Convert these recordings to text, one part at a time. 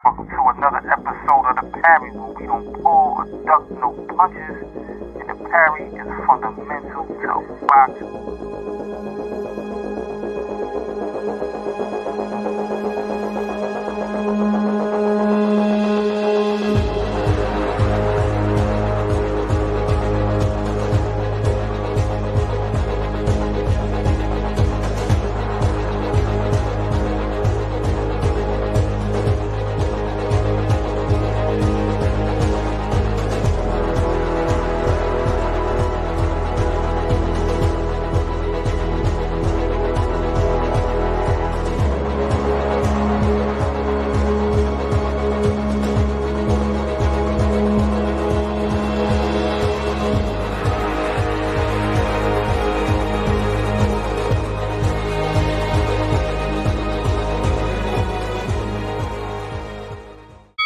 Welcome to another episode of the Parry, where we don't pull or duck no punches, and the Parry is fundamental to boxing.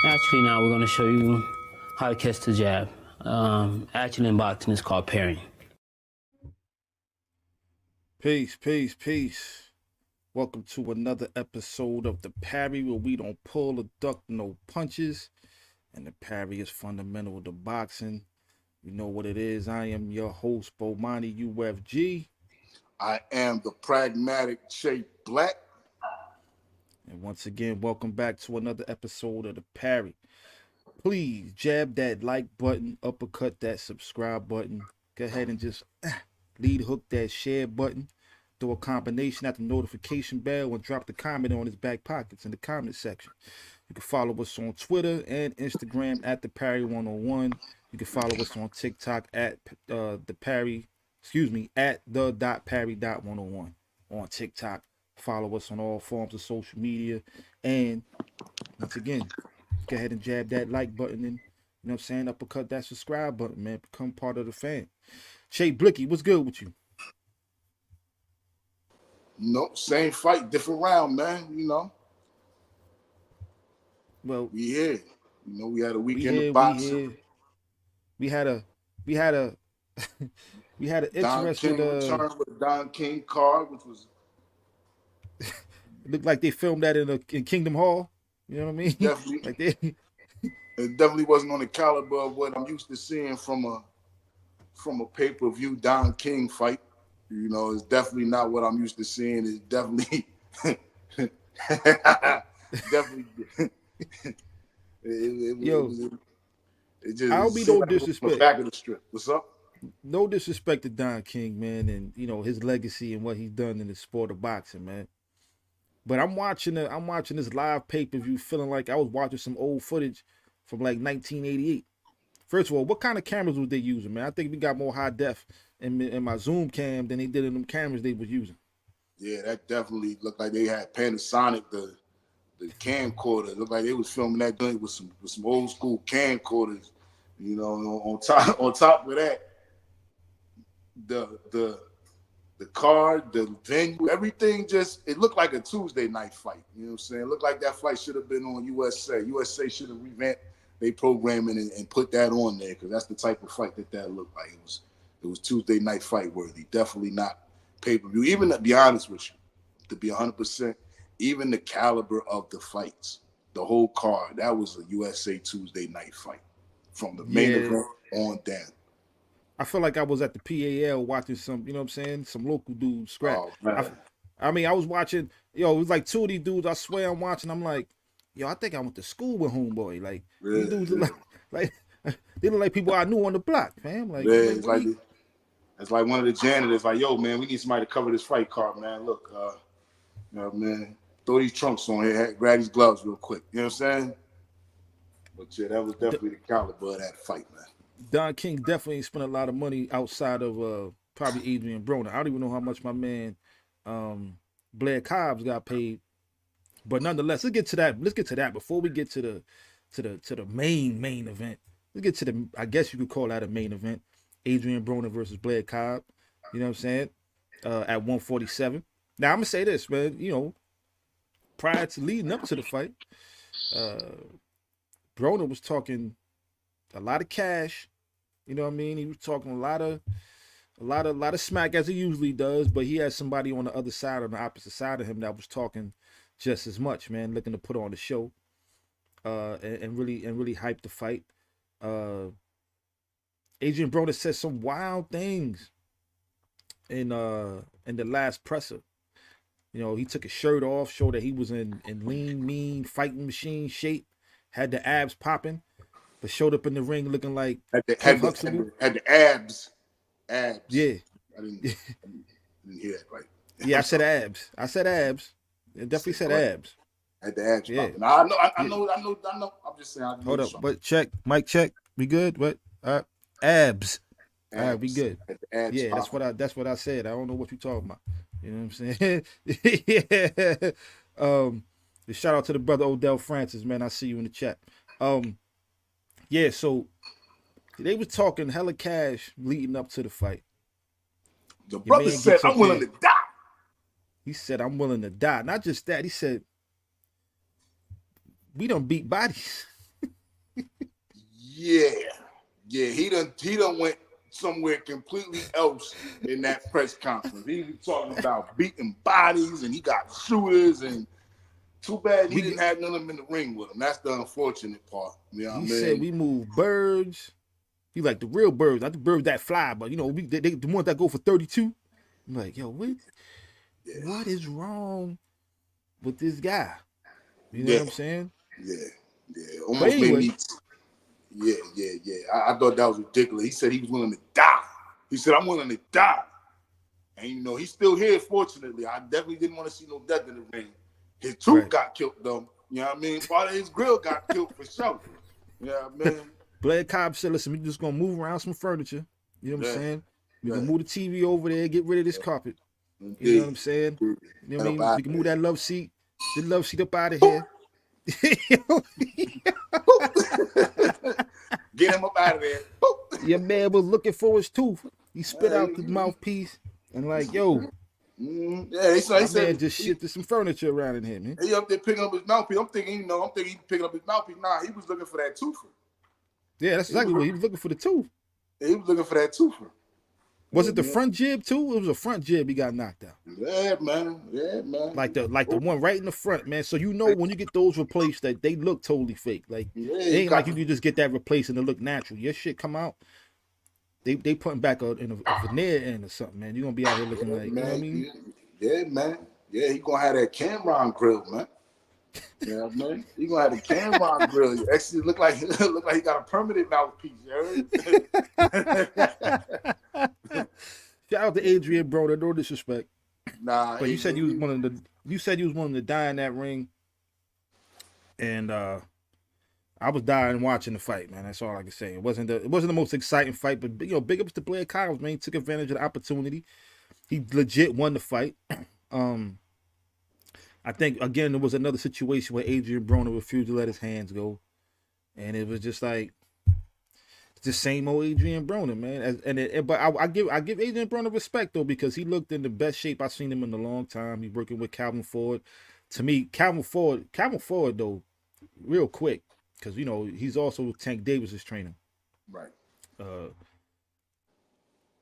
Actually, now we're going to show you how to catch the jab. Actually, in boxing, it's called parrying. Peace. Welcome to another episode of the Parry, where we don't pull or duck no punches, and the parry is fundamental to boxing. You know what it is. I am your host, Bomani UFG. I am the pragmatic Shea Black. And once again, welcome back to another episode of the Parry. Please jab that like button, uppercut that subscribe button. Go ahead and just lead hook that share button. Do a combination at the notification bell and drop the comment on his back pockets in the comment section. You can follow us on Twitter and Instagram at the Parry101. You can follow us on TikTok at at the.parry.101 on TikTok. Follow us on all forms of social media. And once again, go ahead and jab that like button and, you know what I'm saying, uppercut that subscribe button, man. Become part of the fan. Shay Blicky, what's good with you? No, same fight, different round, man. You know. Well, we here. You know, we had a weekend of boxing. We had an interesting Don King return with the Don King card, which was it looked like they filmed that in Kingdom Hall. You know what I mean? Definitely. Like it definitely wasn't on the caliber of what I'm used to seeing from a pay-per-view Don King fight. You know, it's definitely not what I'm used to seeing. It's definitely it just I'll be no disrespect. Back of the strip. What's up? No disrespect to Don King, man, and you know his legacy and what he's done in the sport of boxing, man. But I'm watching this live pay-per-view feeling like I was watching some old footage from like 1988. First of all, what kind of cameras was they using, man? I think we got more high def in my Zoom cam than they did in them cameras they was using. Yeah, that definitely looked like they had Panasonic, the camcorder. It looked like they was filming that joint with some old school camcorders. You know, on top of that, the card, the venue, everything it looked like a Tuesday night fight. You know what I'm saying? It looked like that fight should have been on USA. USA should have revamped their programming and put that on there, because that's the type of fight that looked like. It was Tuesday night fight worthy. Definitely not pay-per-view. Even to be honest with you, to be 100%, even the caliber of the fights, the whole card, that was a USA Tuesday night fight from the main event on down. I feel like I was at the PAL watching some, you know what I'm saying, some local dudes scrap. Oh, I mean, I was watching, it was like two of these dudes, I swear I'm watching, I'm like, I think I went to school with homeboy. Like, these dudes look like they look like people I knew on the block, fam. Like, it's like one of the janitors, like, yo, man, we need somebody to cover this fight card, man. Look, man, throw these trunks on here, grab these gloves real quick. You know what I'm saying? But yeah, that was definitely the caliber of that fight, man. Don King definitely spent a lot of money outside of probably Adrian Broner. I don't even know how much my man Blair Cobbs got paid, but nonetheless, let's get to that. Let's get to that before we get to the main event. Let's get to the, I guess you could call that a main event. Adrian Broner versus Blair Cobbs. You know what I'm saying? At 147. Now I'm gonna say this, man. You know, prior to leading up to the fight, Broner was talking a lot of cash. You know what I mean? He was talking a lot of smack, as he usually does, but he had somebody on the other side, on the opposite side of him, that was talking just as much, man, looking to put on the show. and really hyped the fight. Adrian Broner said some wild things in the last presser. You know, he took his shirt off, showed that he was in lean, mean, fighting machine shape, had the abs popping, but showed up in the ring looking like had the abs. Yeah. I didn't hear that right. Yeah, I said abs. It definitely said abs. Had the abs Yeah. popping. I know. I'm just saying. Hold up, but check, mic check. We good? What? Abs. All right, we good. Yeah, that's what I said. I don't know what you're talking about. You know what I'm saying? Yeah. Shout out to the brother Odell Francis, man. I see you in the chat. Yeah, so they was talking hella cash leading up to the fight. The brother said, I'm willing to die. He said, I'm willing to die. Not just that, he said, we done beat bodies. Yeah. He done went somewhere completely else in that press conference. He was talking about beating bodies and he got shooters, and too bad he didn't have none of them in the ring with him. That's the unfortunate part. You know what I mean? He said we move birds. He like the real birds, not the birds that fly, but you know, the ones that go for 32. I'm like, yo, what is wrong with this guy? You know what I'm saying? Yeah. Almost made me. Yeah. I thought that was ridiculous. He said he was willing to die. He said, I'm willing to die. And, you know, he's still here, fortunately. I definitely didn't want to see no death in the ring. His tooth got killed, though. You know what I mean? Part of his grill got killed for sure. You know what I mean? Blair Cobbs said, listen, we're just going to move around some furniture. You know what I'm saying? We're going to move the TV over there, get rid of this carpet. You know what I'm saying? You know what I mean? We can move that love seat, the love seat up out of here. Get him up out of there. Your man was looking for his tooth. He spit out the mouthpiece and like, yo. He said man just shifted some furniture around in here, man. He up there picking up his mouthpiece. I'm thinking he picking up his mouthpiece. Nah, he was looking for that tooth. Yeah, that's exactly what he was looking for, the tooth. He was looking for that tooth. Was it the front jib too? It was a front jib he got knocked out. Yeah, man. Like the one right in the front, man. So you know when you get those replaced, that they look totally fake. Like it ain't like you can just get that replaced and it look natural. Your shit come out, they putting back a veneer in or something, man. You're gonna be out here looking like, you know what I mean? Yeah, man. Yeah, he gonna have that Cameron grill, man. Yeah, man. He gonna have the Cameron grill. You actually look like he got a permanent mouthpiece. You heard? Shout out to Adrian Broner, no disrespect. Nah, but you said you was willing to die in that ring, and I was dying watching the fight, man. That's all I can say. It wasn't the most exciting fight, but you know, big ups to Blair Cobbs, man. He took advantage of the opportunity. He legit won the fight. I think again there was another situation where Adrian Broner refused to let his hands go, and it was just like the same old Adrian Broner, man. But I give Adrian Broner respect though, because he looked in the best shape I've seen him in a long time. He's working with Calvin Ford. To me, Calvin Ford though, real quick, because you know he's also Tank Davis's trainer. Right.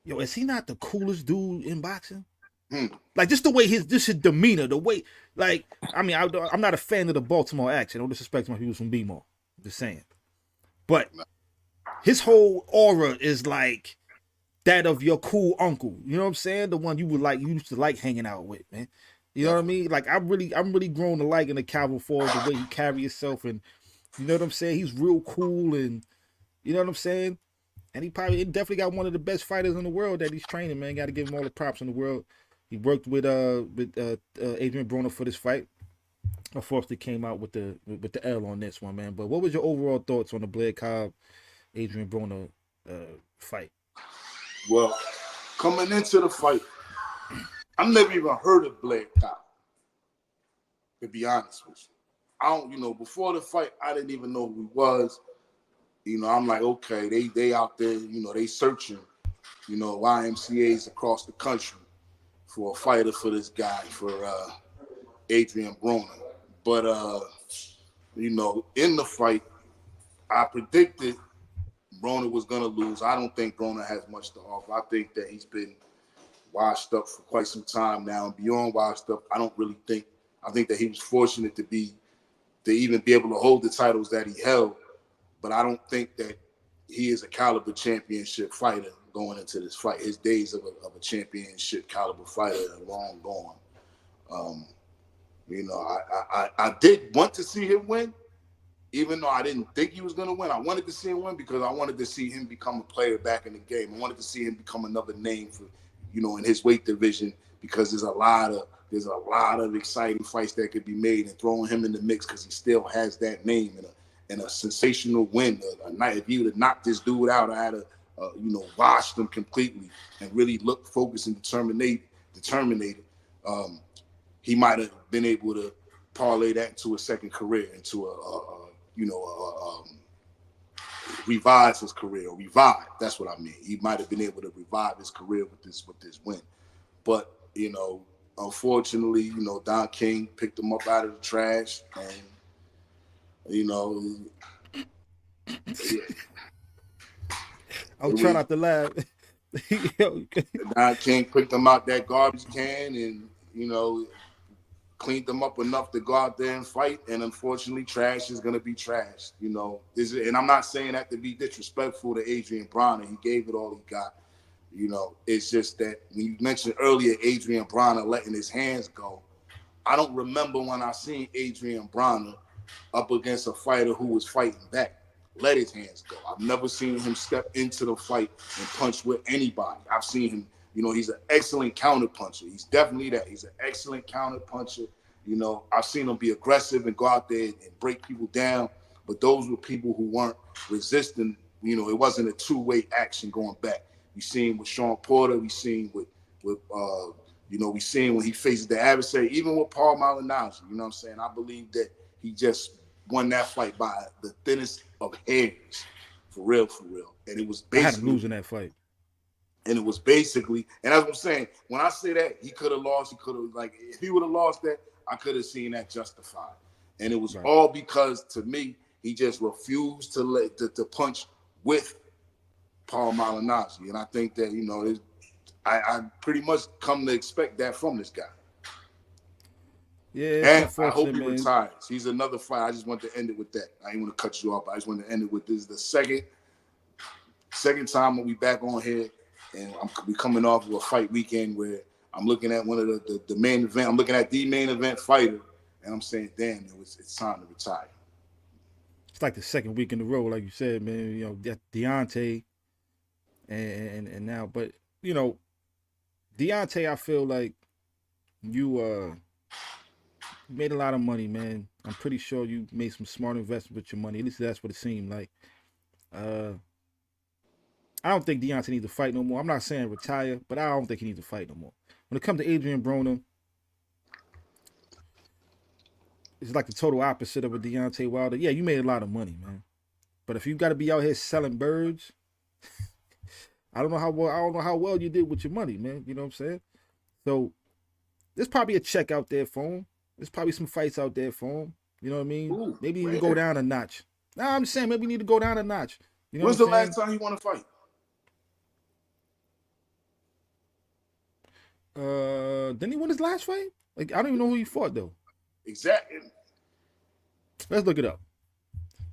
Yo, is he not the coolest dude in boxing? Like just the way his demeanor, the way, like, I mean, I'm not a fan of the Baltimore accent. No disrespect to my people from B-Mall. Just saying, but his whole aura is like that of your cool uncle. You know what I'm saying? The one you used to like hanging out with, man. You know what I mean? Like I'm really grown to liking the Calvin Ford, the way he carry himself, and you know what I'm saying? He's real cool, and you know what I'm saying? And he definitely got one of the best fighters in the world that he's training, man. Got to give him all the props in the world. He worked with Adrian Broner for this fight. Unfortunately, came out with the L on this one, man. But what was your overall thoughts on the Blair Cobbs, Adrian Broner fight? Well, coming into the fight, I've never even heard of Blair Cobbs, to be honest with you. Before the fight, I didn't even know who he was. You know, I'm like, okay, they out there, you know, they searching, you know, YMCAs across the country for a fighter for this guy, for Adrian Broner. But, you know, in the fight, I predicted Broner was going to lose. I don't think Broner has much to offer. I think that he's been washed up for quite some time now. And beyond washed up, I think that he was fortunate to be to even be able to hold the titles that he held. But I don't think that he is a caliber championship fighter going into this fight. His days of a championship caliber fighter are long gone. I did want to see him win, even though I didn't think he was going to win. I wanted to see him win because I wanted to see him become a player back in the game. I wanted to see him become another name for, in his weight division, because there's a lot of exciting fights that could be made, and throwing him in the mix because he still has that name and a sensational win. A night, if he would have knocked this dude out, I had washed him completely and really looked focused and determined. He might have been able to parlay that into a second career, into revive his career, or revive. That's what I mean. He might have been able to revive his career with this win. But, unfortunately, Don King picked him up out of the trash, and, yeah. I'm trying not to laugh. Don King picked him out that garbage can and, cleaned them up enough to go out there and fight. And unfortunately, trash is going to be trash. And I'm not saying that to be disrespectful to Adrian Broner. He gave it all he got. It's just that when you mentioned earlier Adrian Broner letting his hands go, I don't remember when I seen Adrian Broner up against a fighter who was fighting back let his hands go. I've never seen him step into the fight and punch with anybody. I've seen him, he's an excellent counter puncher. He's definitely that. He's an excellent counter puncher. I've seen him be aggressive and go out there and break people down. But those were people who weren't resisting. It wasn't a two-way action going back. We seen with Sean Porter. We seen with we seen when he faces the adversary, even with Paul Malignaggi. You know what I'm saying? I believe that he just won that fight by the thinnest of hairs, for real. And it was basically I had him losing that fight. And it was basically, and that's what I'm saying. When I say that, he could have lost. He could have, if he would have lost that, I could have seen that justified. And it was all because, to me, he just refused to punch with Paul Malignaggi. And I think that, I pretty much come to expect that from this guy. Yeah, and I hope he retires. He's another fight. I just want to end it with that. I ain't want to cut you off. I just want to end it with this. Is the second time we'll be back on here, and we coming off of a fight weekend where I'm looking at one of the main event. I'm looking at the main event fighter, and I'm saying, damn, it's time to retire. It's like the second week in a row, like you said, man. Deontay, and now, but Deontay, I feel like you made a lot of money, man. I'm pretty sure you made some smart investment with your money. At least that's what it seemed like. I don't think Deontay needs to fight no more. I'm not saying retire, but I don't think he needs to fight no more. When it comes to Adrian Broner, it's like the total opposite of a Deontay Wilder. Yeah, you made a lot of money, man. But if you got to be out here selling birds, I don't know how well you did with your money, man. You know what I'm saying? So there's probably a check out there for him. There's probably some fights out there for him. You know what I mean? Ooh, maybe you can go down a notch. Nah, I'm just saying maybe you need to go down a notch. You know When's the last time he won a fight? Didn't he win his last fight? I don't even know who he fought though. Exactly. Let's look it up.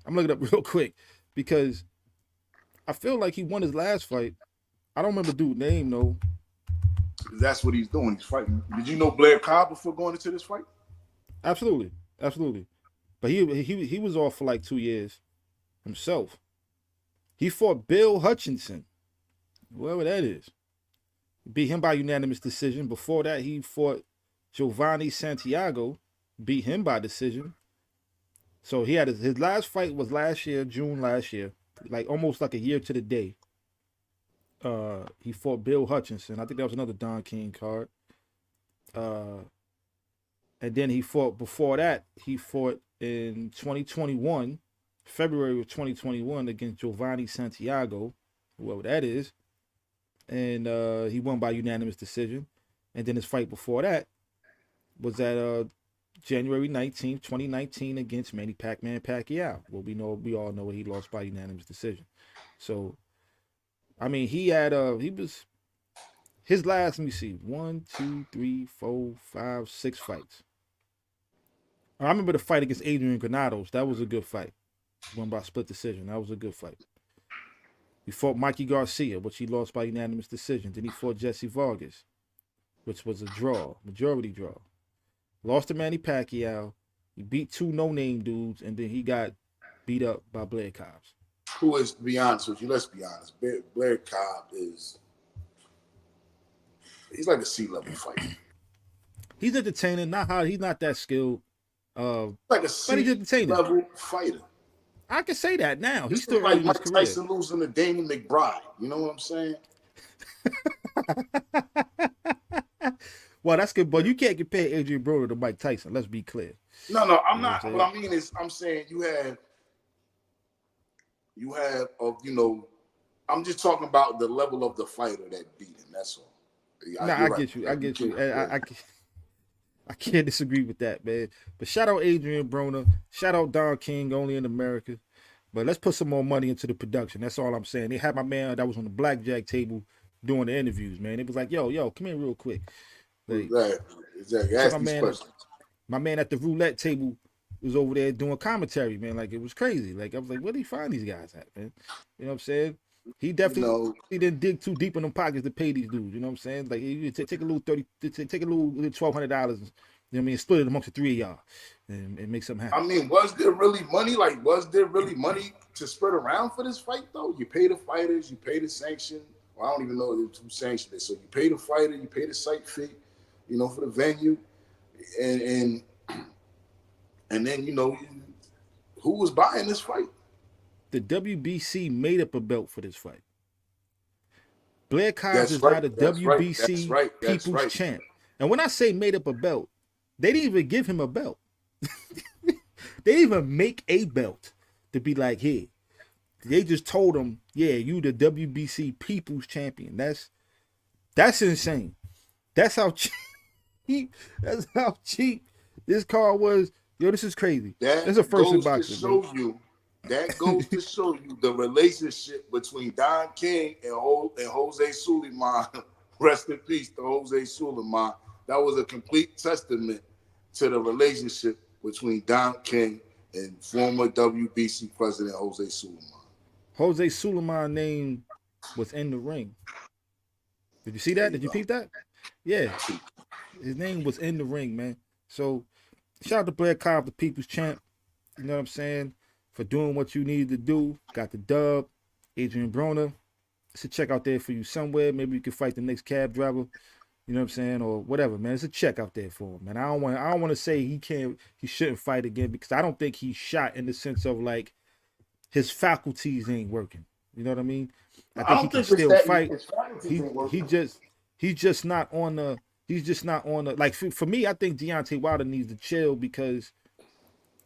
I'm looking it up real quick because I feel like he won his last fight. I don't remember the dude's name though. That's what he's doing. He's fighting. Did you know Blair Cobbs before going into this fight? Absolutely. But he was off for like 2 years himself. He fought Bill Hutchinson, whoever that is. Beat him by unanimous decision. Before that, he fought Giovanni Santiago, beat him by decision. So he had his last fight was last year, June last year, like almost like a year to the day. He fought Bill Hutchinson. I think that was another Don King card. And then he fought before that. He fought in 2021, February of 2021, against Giovanni Santiago, whoever that is. And he won by unanimous decision. And then his fight before that was at January 19th, 2019, against Manny Pac-Man Pacquiao. Well, we all know he lost by unanimous decision. So, I mean, his last, let me see, 1, 2, 3, 4, 5, 6 fights. I remember the fight against Adrian Granados. That was a good fight. Won by split decision. That was a good fight. He fought Mikey Garcia, which he lost by unanimous decision. Then he fought Jesse Vargas, which was a draw, majority draw. Lost to Manny Pacquiao. He beat 2 no-name dudes, and then he got beat up by Blair Cobbs. Who is, to be honest with you, let's be honest, Blair Cobbs he's like a C-level fighter. He's entertaining, he's not that skilled. Like a C-level fighter. I can say that now. He's still like early in his Mike career. Tyson losing to Danny McBride. You know what I'm saying? Well, that's good, but you can't compare Adrian Broner to Mike Tyson. Let's be clear. No, I'm not. What I mean is, I'm saying you have, I'm just talking about the level of the fighter that beat him. That's all. I get you. I can't disagree with that, man. But shout out Adrian Broner. Shout out Don King, only in America. But let's put some more money into the production. That's all I'm saying. They had my man that was on the blackjack table doing the interviews, man. It was like, yo, come here real quick. Like, exactly. Ask my man at the roulette table was over there doing commentary, man. Like, it was crazy. Like, I was like, where do you find these guys at, man? You know what I'm saying? He definitely he didn't dig too deep in them pockets to pay these dudes. You know what I'm saying? Like, you take a little $1,200, you know what I mean, split it amongst the 3 of y'all and make something happen. I mean, was there really money? Like, was there really money to spread around for this fight, though? You pay the fighters, you pay the sanction. Well, I don't even know who sanctioned it. So you pay the fighter, you pay the site fee, for the venue, and then who was buying this fight? The WBC made up a belt for this fight. Blair Cobbs is not a WBC People's Champ. And when I say made up a belt, they didn't even give him a belt. They didn't even make a belt to be like, here. They just told him, yeah, you the WBC People's Champion. That's insane. That's how cheap. That's how cheap this card was. Yo, this is crazy. That's a first in boxing. That goes to show you the relationship between Don King and Jose Suleiman. Rest in peace to Jose Suleiman. That was a complete testament to the relationship between Don King and former WBC president Jose Suleiman. Jose Suleiman's name was in the ring. Did you see that? Did you peep that? Yeah. His name was in the ring, man. So, shout out to Blair Cobbs, the People's Champ. You know what I'm saying? For doing what you needed to do. Got the dub. Adrian Broner. It's a check out there for you somewhere. Maybe you can fight the next cab driver. You know what I'm saying? Or whatever, man. It's a check out there for him, man. I don't want to say he shouldn't fight again, because I don't think he's shot in the sense of like his faculties ain't working. You know what I mean? I think he can still fight. He's just not on the like for me, I think Deontay Wilder needs to chill, because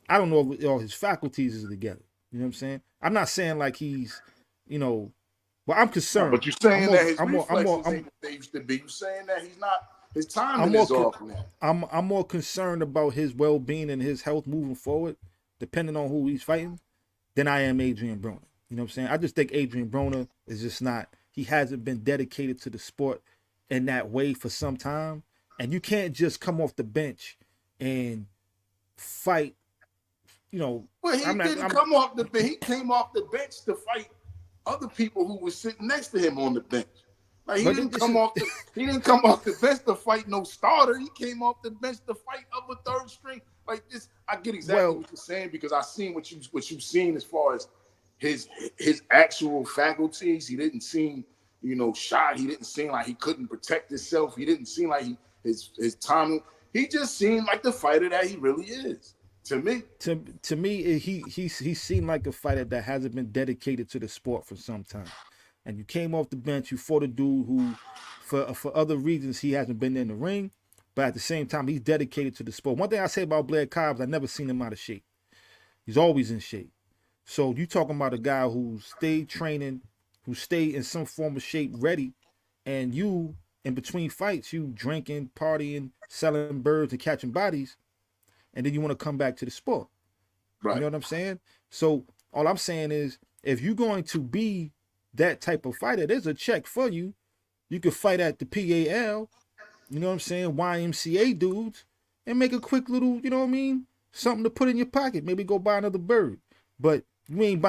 I don't know if all his faculties is together. You know what I'm saying? I'm not saying like he's, well, I'm concerned. But you're saying that his reflexes ain't what they used to be. You're saying that he's not, his timing is off now. I'm more concerned about his well-being and his health moving forward, depending on who he's fighting, than I am Adrian Broner. You know what I'm saying? I just think Adrian Broner is just not, he hasn't been dedicated to the sport in that way for some time. And you can't just come off the bench and fight. Well, he come off the bench. He came off the bench to fight other people who were sitting next to him on the bench. Like he didn't come off the bench to fight no starter. He came off the bench to fight upper third string. Like this, I get exactly what you're saying, because I seen what you've seen as far as his actual faculties. He didn't seem, shy. He didn't seem like he couldn't protect himself. He didn't seem like his timing. He just seemed like the fighter that he really is. To me, he seemed like a fighter that hasn't been dedicated to the sport for some time. And you came off the bench, you fought a dude who, for other reasons, he hasn't been in the ring, but at the same time, he's dedicated to the sport. One thing I say about Blair Cobbs, I never seen him out of shape. He's always in shape. So you talking about a guy who stayed training, who stayed in some form of shape, ready, and you, in between fights, you drinking, partying, selling birds, and catching bodies. And then you want to come back to the sport. Right. You know what I'm saying? So all I'm saying is, if you're going to be that type of fighter, there's a check for you. You could fight at the PAL, you know what I'm saying, YMCA dudes, and make a quick little, Something to put in your pocket. Maybe go buy another bird. But you ain't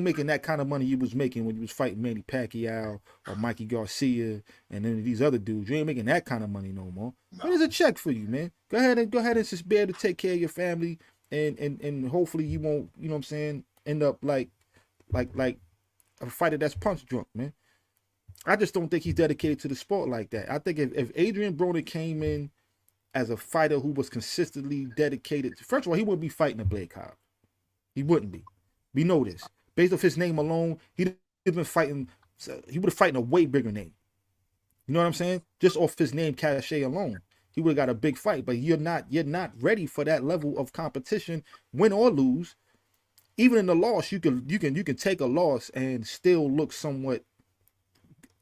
making that kind of money you was making when you was fighting Manny Pacquiao or Mikey Garcia and then these other dudes. You ain't making that kind of money no more. No. There's a check for you, man. Go ahead and just be able to take care of your family and hopefully you won't, you know what I'm saying, end up like a fighter that's punch drunk, man. I just don't think he's dedicated to the sport like that. I think if Adrian Broner came in as a fighter who was consistently dedicated, first of all, he wouldn't be fighting a Blair Cobbs. He wouldn't be. We know this. Based off his name alone, he'd have been fighting. He would have fighting a way bigger name. You know what I'm saying? Just off his name cachet alone, he would have got a big fight. But you're not ready for that level of competition, win or lose. Even in the loss, you can take a loss and still look somewhat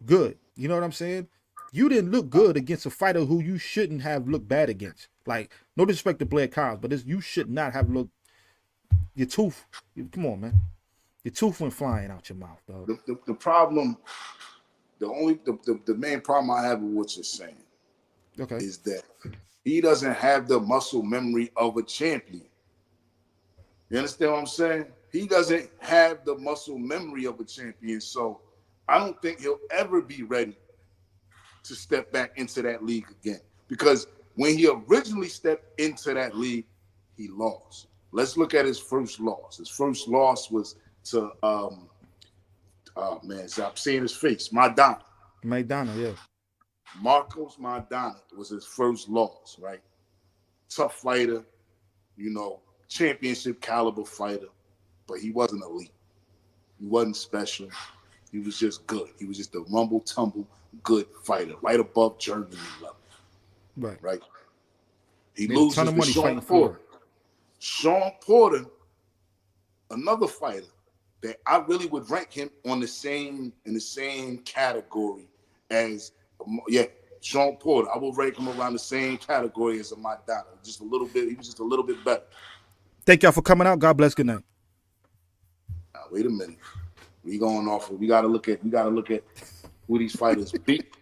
good. You know what I'm saying? You didn't look good against a fighter who you shouldn't have looked bad against. Like, no disrespect to Blair Cobbs, but you should not have looked. Your tooth, come on, man. Your tooth went flying out your mouth, dog. The problem, the main problem I have with what you're saying, is that he doesn't have the muscle memory of a champion. You understand what I'm saying? He doesn't have the muscle memory of a champion, so I don't think he'll ever be ready to step back into that league again. Because when he originally stepped into that league, he lost. Let's look at his first loss. His first loss was to, oh man, I'm seeing his face, Maidana, yeah. Marcos Maidana was his first loss, right? Tough fighter, you know, championship caliber fighter, but he wasn't elite. He wasn't special. He was just good. He was just a rumble tumble good fighter, right above Germany level. Right. He loses to Sean Porter. Sean Porter, another fighter that I really would rank him in the same category as, Sean Porter. I will rank him around the same category as a Maidana. Just a little bit. He was just a little bit better. Thank y'all for coming out. God bless. Good night. Now, wait a minute. We gotta look at who these fighters beat.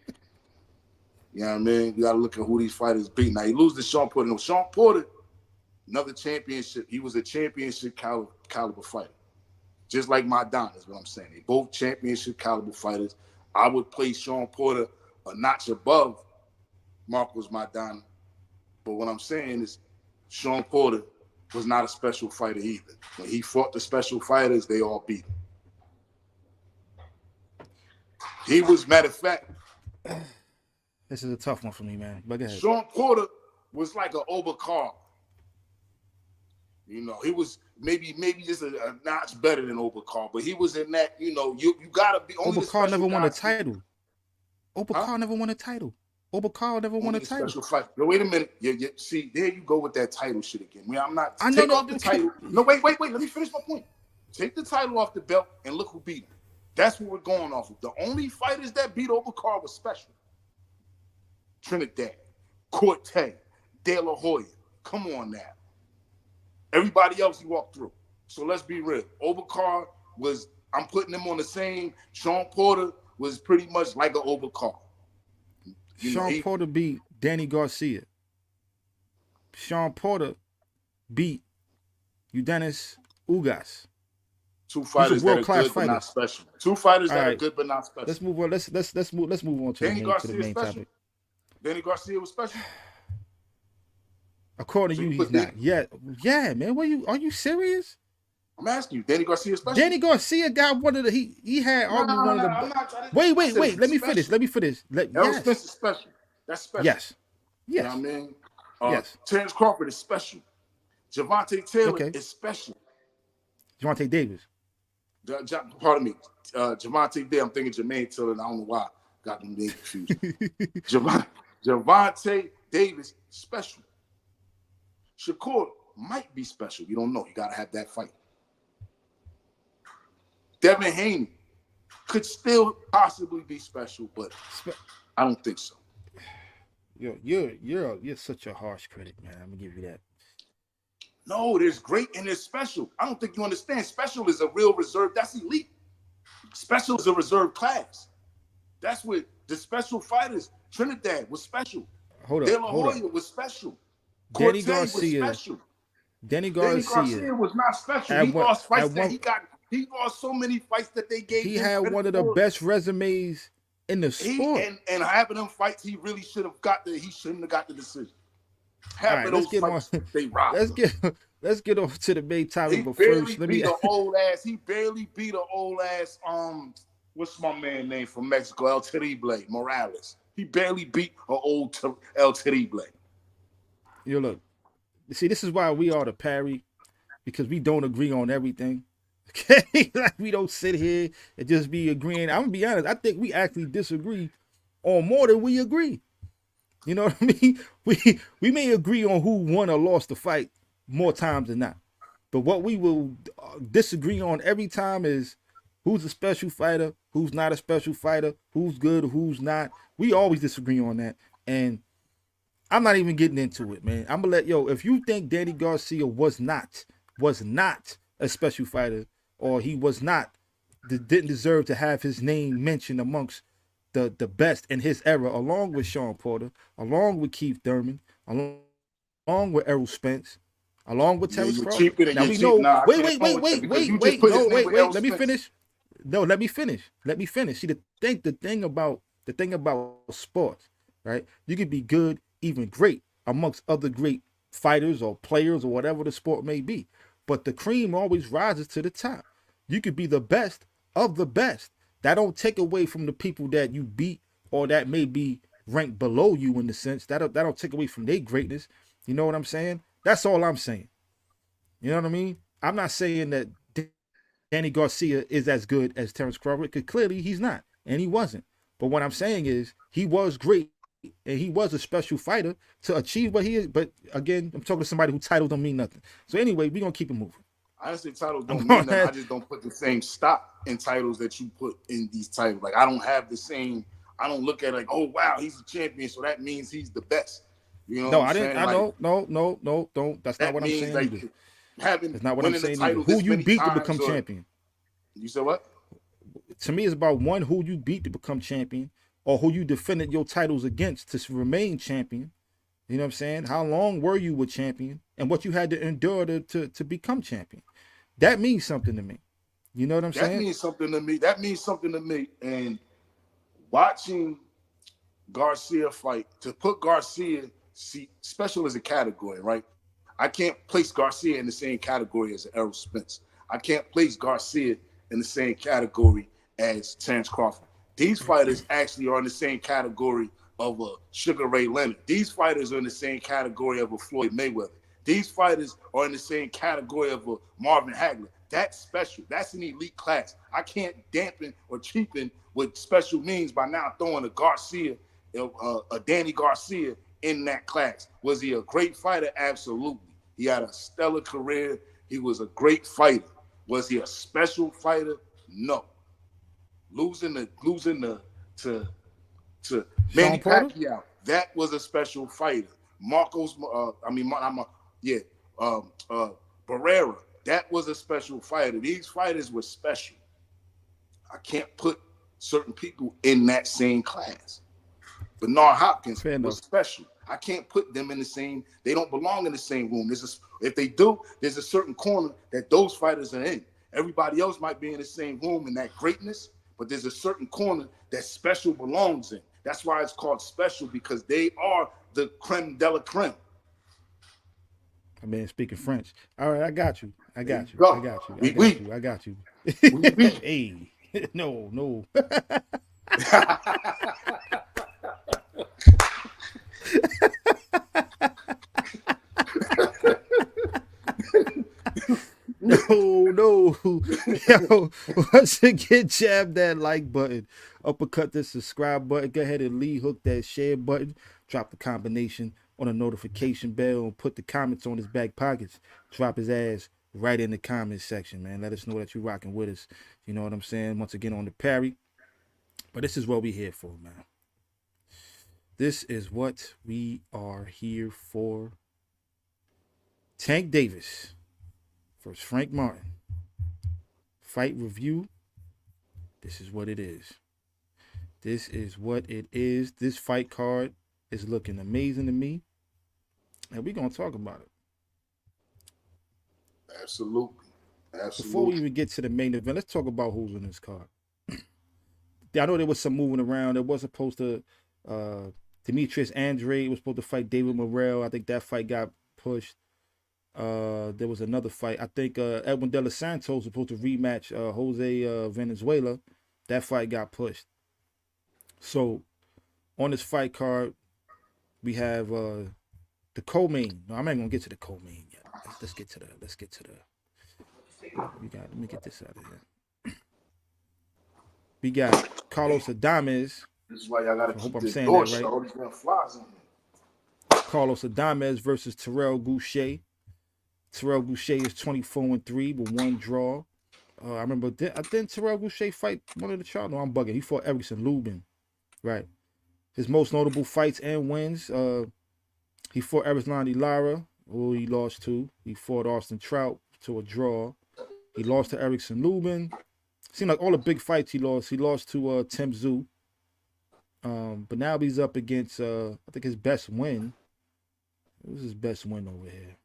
You know what I mean? We gotta look at who these fighters beat. Now he loses to Sean Porter. No, Sean Porter, another championship. He was a championship caliber fighter. Just like Maidana is what I'm saying. They both championship caliber fighters. I would place Sean Porter a notch above Marcos Maidana. But what I'm saying is Sean Porter was not a special fighter either. When he fought the special fighters, they all beat him. He was, matter of fact, this is a tough one for me, man. But go ahead. Sean Porter was like an Overcard. You know, he was maybe just a notch better than Overcard, but he was in that, you know, you gotta be only Overcard never won a title. Overcard never won a title. Overcard never won a title. Special fight. No, wait a minute. See, there you go with that title shit again. I'm not. I know. Take off the title. No, wait. Let me finish my point. Take the title off the belt and look who beat him. That's what we're going off of. The only fighters that beat Overcard was special. Trinidad, Cortez, De La Hoya. Come on now. Everybody else he walked through. So let's be real. Overcard was, I'm putting him on the same. Sean Porter was pretty much like an Overcard. Sean Porter beat Danny Garcia. Sean Porter beat Udenis Ugas. Two fighters that are good but not special. Two fighters that are good but not special. Let's move on. Let's move on to the main topic. Danny Garcia was special. According to you, he's not. Yeah, man. Are you serious? I'm asking you. Danny Garcia special. Danny Garcia got one of the he had arguably one of the. Wait. Let me finish. Errol Spence is special. That's special. Yes. You know what I mean? Yes. Terrence Crawford is special. Gervonta Taylor is special. Gervonta Davis. Pardon me. Gervonta Davis. I'm thinking Jermaine Taylor. And I don't know why I got them names confused. Gervonta Davis special. Shakur might be special. You don't know. You got to have that fight. Devin Haney could still possibly be special, but I don't think so. You're such a harsh critic, man. I'm gonna give you that. No, there's great and there's special. I don't think you understand. Special is a real reserve. That's elite. Special is a reserve class. That's what the special fighters. Trinidad was special. De La Hoya was special. Danny Garcia. Was special. Danny Danny Garcia Garcia was not special. at He one, lost fights at that one, he lost so many fights that they gave he him had credit one of the for. best resumes in the He sport. and half of them fights he really should have got he shouldn't have got the decision. All Half right, of let's those get on. fights they robbed him. Let's get off to the main topic. He But barely first, let beat me. an old ass. He barely beat an old ass. What's my man name from Mexico? El Terrible Morales. He barely beat an old El Terrible. You look. See, this is why we are the Parry, because we don't agree on everything. Okay, like we don't sit here and just be agreeing. I'm gonna be honest. I think we actually disagree on more than we agree. You know what I mean? We may agree on who won or lost the fight more times than not, but what we will disagree on every time is who's a special fighter, who's not a special fighter, who's good, who's not. We always disagree on that, and I'm not even getting into it, man. I'm gonna if you think Danny Garcia was not a special fighter, or he was not, didn't deserve to have his name mentioned amongst the best in his era, along with Sean Porter, along with Keith Thurman, along with Errol Spence, along with Terrence Crawford. Now we know. Nah, Wait. No, wait. Let me finish. No, let me finish. See, the thing about sports, right? You could be good, even great, amongst other great fighters or players or whatever the sport may be, but the cream always rises to the top. You could be the best of the best. That don't take away from the people that you beat or that may be ranked below you in the sense. That don't take away from their greatness. You know what I'm saying? That's all I'm saying. You know what I mean? I'm not saying that Danny Garcia is as good as Terrence Crawford, because clearly he's not, and he wasn't. But what I'm saying is he was great, and he was a special fighter to achieve what he is. But again, I'm talking to somebody who title don't mean nothing. So anyway, we're going to keep it moving. I didn't say titles don't mean nothing. I just don't put the same stock in titles that you put in these titles. Like, I don't have the same. I don't look at it like, oh wow, he's a champion, so that means he's the best. You know? No, what I I'm didn't. saying? I like, no, don't. That's not what I'm saying like either. That's not what I'm saying either. Who you beat to become champion? You said what? To me, it's about one, who you beat to become champion, or who you defended your titles against to remain champion. You know what I'm saying? How long were you a champion, and what you had to endure to become champion. That means something to me. You know what I'm saying? That means something to me. That means something to me. And watching Garcia fight, to put Garcia, special as a category, right? I can't place Garcia in the same category as Errol Spence. I can't place Garcia in the same category as Terrence Crawford. These fighters actually are in the same category of a Sugar Ray Leonard. These fighters are in the same category of a Floyd Mayweather. These fighters are in the same category of a Marvin Hagler. That's special. That's an elite class. I can't dampen or cheapen what special means by now throwing a Garcia, a Danny Garcia in that class. Was he a great fighter? Absolutely. He had a stellar career. He was a great fighter. Was he a special fighter? No. Losing to Manny Pacquiao, that was a special fighter. Barrera, that was a special fighter. These fighters were special. I can't put certain people in that same class. Bernard Hopkins was special. I can't put them in the same. They don't belong in the same room. If they do, there's a certain corner that those fighters are in. Everybody else might be in the same room in that greatness, but there's a certain corner that special belongs in. That's why it's called special, because they are the creme de la creme. I mean, speaking French. All right, I got you. I got you. Hey, no. No. Yo, once again, jab that like button, uppercut the subscribe button, go ahead and lead hook that share button, drop the combination on a notification bell, and put the comments on his back pockets. Drop his ass right in the comments section, man. Let us know that you're rocking with us. You know what I'm saying? Once again on the Parry. But this is what we here for, man. This is what we are here for. Tank Davis versus Frank Martin. Fight review. This is what it is. This is what it is. This fight card is looking amazing to me, and we're going to talk about it. Absolutely. Before we even get to the main event, let's talk about who's in this card. I know there was some moving around. It was supposed to Demetrius Andrade was supposed to fight David Morrell. I think that fight got pushed. There was another fight. I think Edwin De Los Santos was supposed to rematch Jose Venezuela. That fight got pushed. So on this fight card, we have the co-main. No, I'm not gonna get to the co-main yet. Let's get to the. Let me get this out of here. We got Carlos Adames. This is why y'all gotta keep this door shut. All these damn flies in here. Carlos Adames versus Terrell Goucher. Terrell Goucher is 24-3 with one draw. I remember, didn't Terrell Goucher fight one of the child? No, I'm bugging. He fought Erickson Lubin. Right. His most notable fights and wins. He fought Erislandy Lara, who he lost to. He fought Austin Trout to a draw. He lost to Erickson Lubin. Seemed like all the big fights he lost. He lost to Tim Tszyu. But now he's up against, I think his best win. What was his best win over here?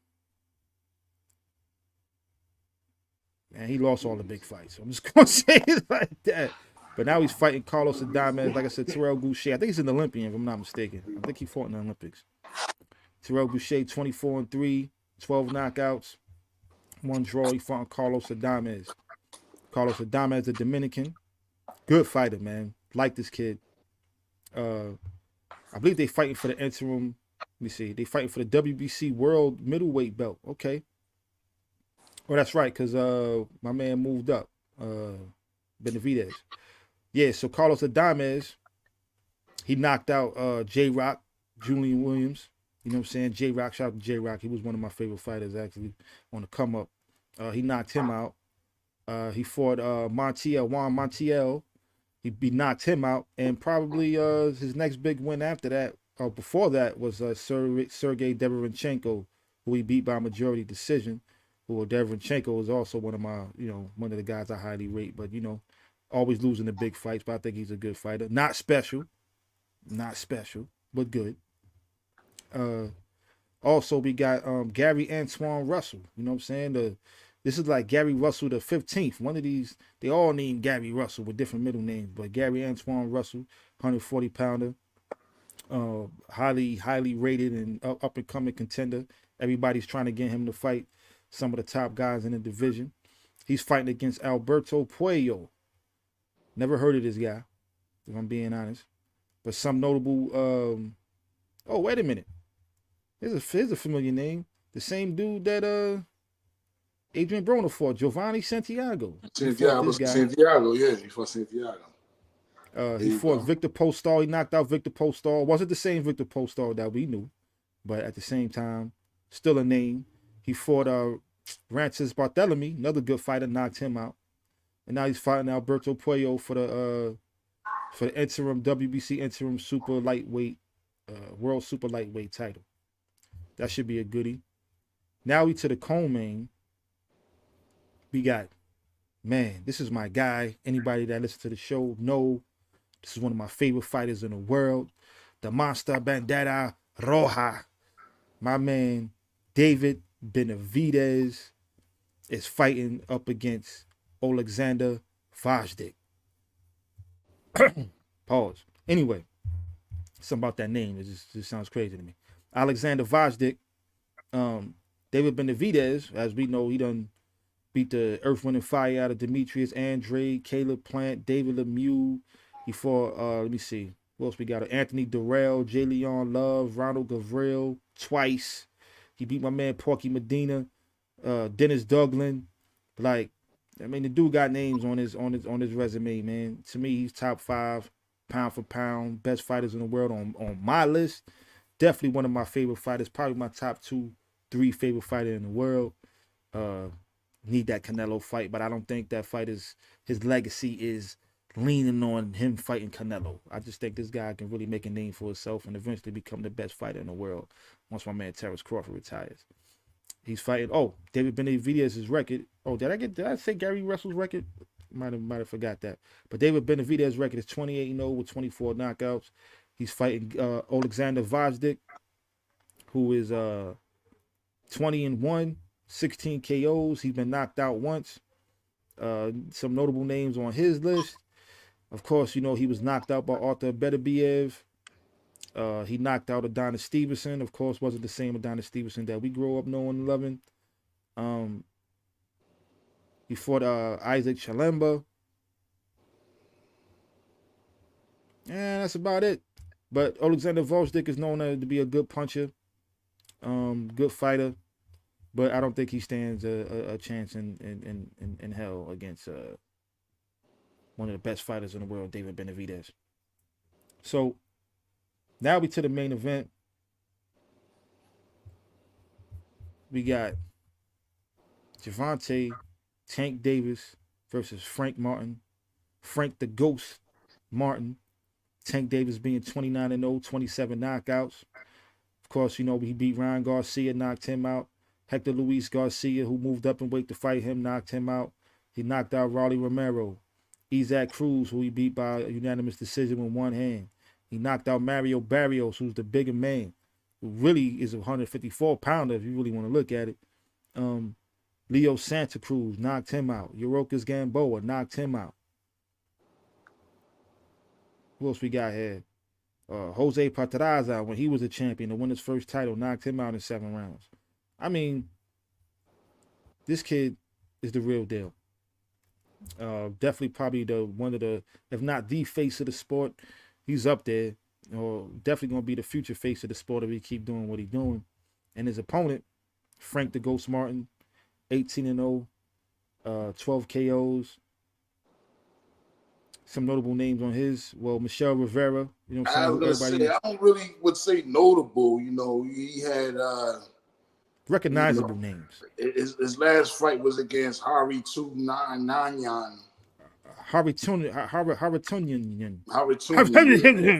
Man, he lost all the big fights. So I'm just going to say it like that. But now he's fighting Carlos Adames. Like I said, Terrell Goucher. I think he's an Olympian, if I'm not mistaken. I think he fought in the Olympics. Terrell Goucher, 24-3, 12 knockouts, one draw. He fought Carlos Adames. Carlos Adames, the Dominican. Good fighter, man. Like this kid. I believe they fighting for the interim. Let me see. They fighting for the WBC World Middleweight belt. Okay. Oh, that's right, because my man moved up. Benavidez. Yeah, so Carlos Adames, he knocked out J-Rock, Julian Williams. You know what I'm saying? J-Rock, shout out to J-Rock. He was one of my favorite fighters, actually, on the come-up. He knocked him out. He fought Juan Montiel. He knocked him out. And probably his next big win after that, or before that, was Sergey Derevyanchenko, who he beat by majority decision. Who Derevyanchenko is also one of the guys I highly rate, but always losing the big fights, but I think he's a good fighter. Not special, but good. Also we got Gary Antoine Russell. You know what I'm saying? This is like Gary Russell the 15th. One of these, they all named Gary Russell with different middle names, but Gary Antoine Russell, 140 pounder, highly rated and up and coming contender. Everybody's trying to get him to fight some of the top guys in the division. He's fighting against Alberto Puello. Never heard of this guy, if I'm being honest. But some notable. Oh, wait a minute. Here's a familiar name. The same dude that Adrian Broner fought, Giovanni Santiago. Santiago, yeah, he fought Santiago. He fought Victor Postol. He knocked out Victor Postol. Wasn't the same Victor Postol that we knew, but at the same time, still a name. He fought Rances Barthelemy, another good fighter, knocked him out. And now he's fighting Alberto Puello for the interim WBC interim super lightweight, world super lightweight title. That should be a goodie. Now we to the co-main. We got, man, this is my guy. Anybody that listens to the show know this is one of my favorite fighters in the world. The Monster Bandera Roja. My man, David Benavidez, is fighting up against Alexander Gvozdyk. Pause. Anyway, something about that name. It just sounds crazy to me. Alexander Gvozdyk, David Benavidez, as we know, he done beat the Earth, Wind, and Fire out of Demetrius Andrade, Caleb Plant, David Lemieux. He fought, let me see, who else we got? Anthony Durrell, J. Leon Love, Ronald Gavril twice. He beat my man Porky Medina, Dennis Douglin. Like, I mean, the dude got names on his resume, man. To me, he's top 5, pound for pound, best fighters in the world on my list. Definitely one of my favorite fighters. Probably my top 2, 3 favorite fighter in the world. Need that Canelo fight, but I don't think that fight his legacy is leaning on him fighting Canelo. I just think this guy can really make a name for himself and eventually become the best fighter in the world once my man Terrence Crawford retires. He's fighting. Oh, David Benavidez's record. Oh, did I say Gary Russell's record? Might have forgot that. But David Benavidez's record is 28-0 with 24 knockouts. He's fighting Alexander Gvozdyk, who is 20-1 16 KOs. He's been knocked out once. Some notable names on his list. Of course, you know, he was knocked out by Arthur Beterbiev. He knocked out Adonis Stevenson. Of course, wasn't the same Adonis Stevenson that we grew up knowing and loving. He fought Isaac Chalemba. And that's about it. But Alexander Gvozdyk is known to be a good puncher, good fighter. But I don't think he stands a chance in hell against one of the best fighters in the world, David Benavidez. So now we to the main event. We got Gervonta Tank Davis versus Frank Martin. Frank the Ghost Martin. Tank Davis being 29-0, 27 knockouts. Of course, you know, he beat Ryan Garcia, knocked him out. Hector Luis Garcia, who moved up in weight to fight him, knocked him out. He knocked out Rolly Romero. Isaac Cruz, who he beat by a unanimous decision with one hand. He knocked out Mario Barrios, who's the bigger man, who really is a 154-pounder if you really want to look at it. Leo Santa Cruz knocked him out. Yorokas Gamboa knocked him out. Who else we got here? Jose Patraza, when he was a champion to win his first title, knocked him out in 7 rounds. I mean, this kid is the real deal. Definitely probably one of the, if not the face of the sport. He's up there. Or definitely going to be the future face of the sport if he keep doing what he's doing. And his opponent, Frank the Ghost Martin, 18-0, 12 KOs. Some notable names on his. Well, Michelle Rivera. You know what I'm saying? I don't really would say notable. You know, he had recognizable names. His last fight was against Hari Tunanyan. Haritunian.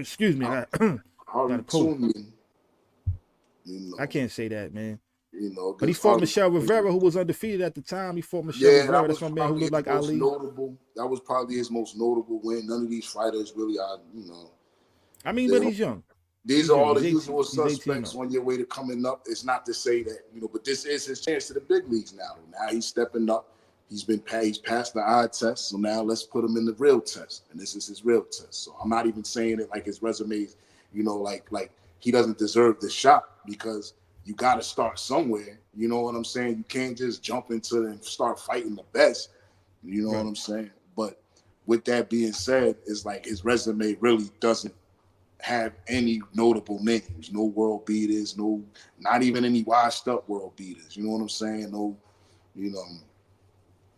Excuse me. Haritunian. You know, I can't say that, man. You know, but he fought Michelle Rivera, who was undefeated at the time. He fought Michelle Rivera. That's my man who looked like Ali. Notable. That was probably his most notable win. None of these fighters really are, you know. I mean, but he's young. These are all the usual suspects on your way to coming up. It's not to say that, you know, but this is his chance to the big leagues now. Now he's stepping up. He's passed the eye test. So now let's put him in the real test. And this is his real test. So I'm not even saying it like his resume, you know, like he doesn't deserve the shot, because you got to start somewhere. You know what I'm saying? You can't just jump into it and start fighting the best. You know what I'm saying? But with that being said, it's like his resume really doesn't have any notable names. No world beaters, not even any washed up world beaters. You know what I'm saying? No, you know.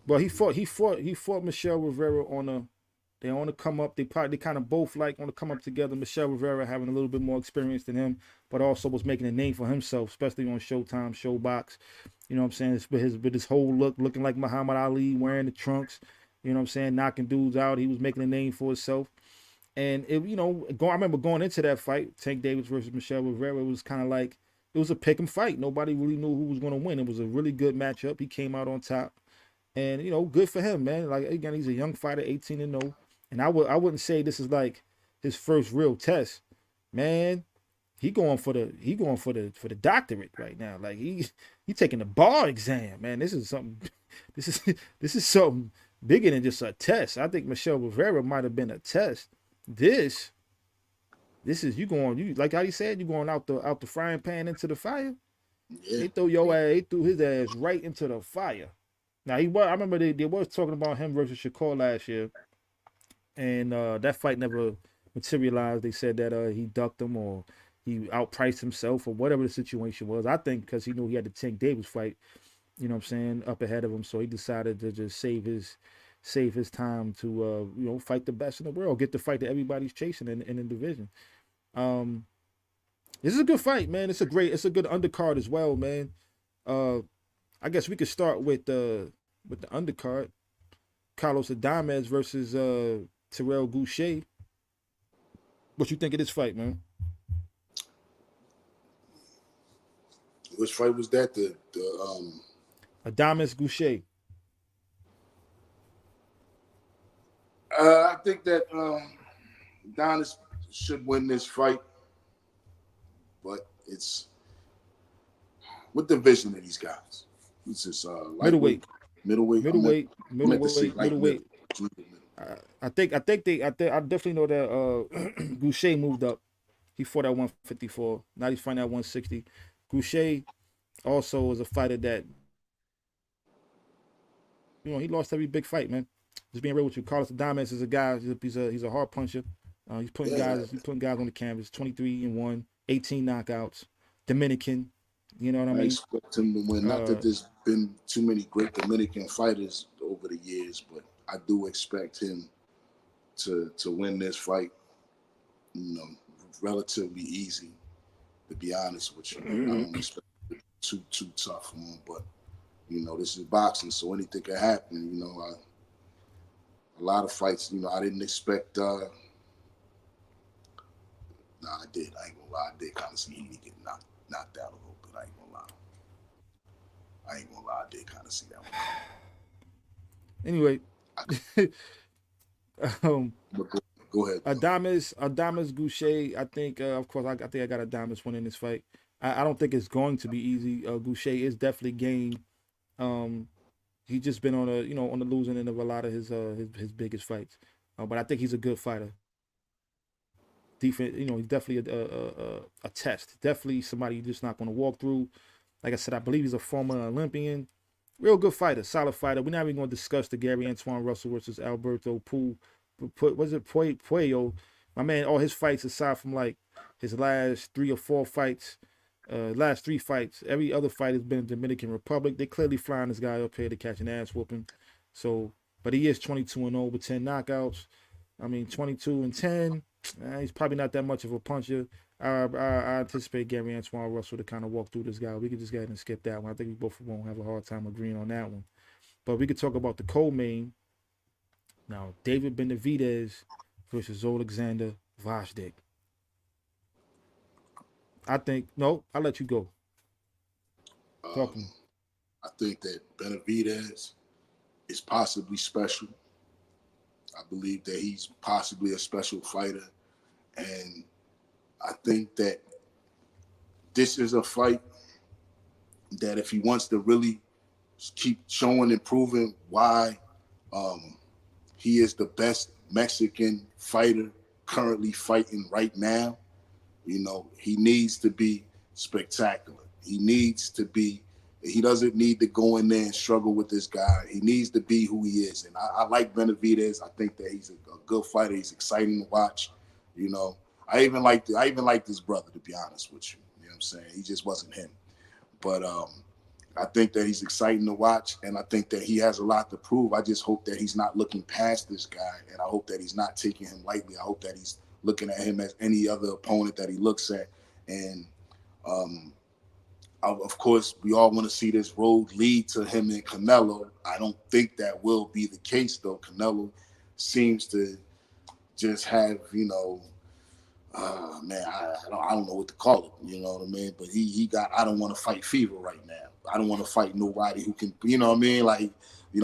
Well, he fought Michelle Rivera they're on the come up. They kind of both like on the come up together. Michelle Rivera having a little bit more experience than him, but also was making a name for himself, especially on Showtime, Showbox. You know what I'm saying? But his whole look, looking like Muhammad Ali, wearing the trunks. You know what I'm saying? Knocking dudes out. He was making a name for himself. And I remember going into that fight, Tank Davis versus Michelle Rivera. It was kind of like it was a pick 'em fight. Nobody really knew who was going to win. It was a really good matchup. He came out on top, and good for him, man. Like, again, he's a young fighter, 18-0. And I wouldn't say this is like his first real test, man. He going for the doctorate right now. Like he taking the bar exam, man. This is something. This is something bigger than just a test. I think Michelle Rivera might have been a test. This is you like how you said, you going out the frying pan into the fire. Yeah. They threw his ass right into the fire. Now I remember they was talking about him versus Shakur last year. And that fight never materialized. They said that he ducked him or he outpriced himself or whatever the situation was. I think because he knew he had the Tank Davis fight, you know what I'm saying, up ahead of him. So he decided to just save his time to fight the best in the world, get the fight that everybody's chasing in the division. This is a good fight, man. It's a good undercard as well, man. I guess we could start with the undercard. Carlos Adames versus Terrell Goucher. What you think of this fight, man? Which fight was that? Adames Goucher. I think that Adonis should win this fight, but it's what division are these guys? It's just Middleweight. Middleweight. I meant to say light Middleweight. middle. I definitely know that Goucher moved up. He fought at 154. Now he's fighting at 160. Goucher also was a fighter that, he lost every big fight, man. Just being real with you, Carlos Adames is a guy. He's a hard puncher. He's putting guys on the canvas. 23-1, 18 knockouts. Dominican. You know what I mean? I expect him to win. Not that there's been too many great Dominican fighters over the years, but I do expect him to win this fight, relatively easy, to be honest with you. I don't expect it too tough for him, but, this is boxing, so anything can happen. A lot of fights, I didn't expect. I did. I ain't gonna lie. I did kind of see Heaney get knocked out a little bit. I ain't gonna lie. I did kind of see that one. Anyway, go ahead. Adames Goucher. I think, of course, I think I got Adames winning this fight. I don't think it's going to be easy. Goucher is definitely game. He's just been on on the losing end of a lot of his biggest fights. But I think he's a good fighter. Defense, he's definitely a test. Definitely somebody you're just not going to walk through. Like I said, I believe he's a former Olympian. Real good fighter, solid fighter. We're not even going to discuss the Gary Antoine Russell versus Alberto Puello. My man, all his fights aside from like his last 3 or 4 fights, last 3 fights, every other fight has been in Dominican Republic. They clearly flying this guy up here to catch an ass whooping. So, but he is 22-0 with 10 knockouts. I mean, 22-10. He's probably not that much of a puncher. I anticipate Gary Antoine Russell to kind of walk through this guy. We could just go ahead and skip that one. I think we both won't have a hard time agreeing on that one. But we could talk about the co-main. Now, David Benavidez versus Alexander Gvozdyk. I'll let you go. I think that Benavidez is possibly special. I believe that he's possibly a special fighter. And I think that this is a fight that if he wants to really keep showing and proving why he is the best Mexican fighter currently fighting right now, he needs to be spectacular. He doesn't need to go in there and struggle with this guy. He needs to be who he is. And I like Benavidez. I think that he's a good fighter. He's exciting to watch. I even liked his brother, to be honest with you. You know what I'm saying? He just wasn't him. But I think that he's exciting to watch, and I think that he has a lot to prove. I just hope that he's not looking past this guy, and I hope that he's not taking him lightly. I hope that he's looking at him as any other opponent that he looks at. And of course, we all want to see this road lead to him and Canelo. I don't think that will be the case, though. Canelo seems to just have, I don't know what to call it, you know what I mean? But he got, I don't want to fight fever right now. I don't want to fight nobody who can, you know what I mean? Like,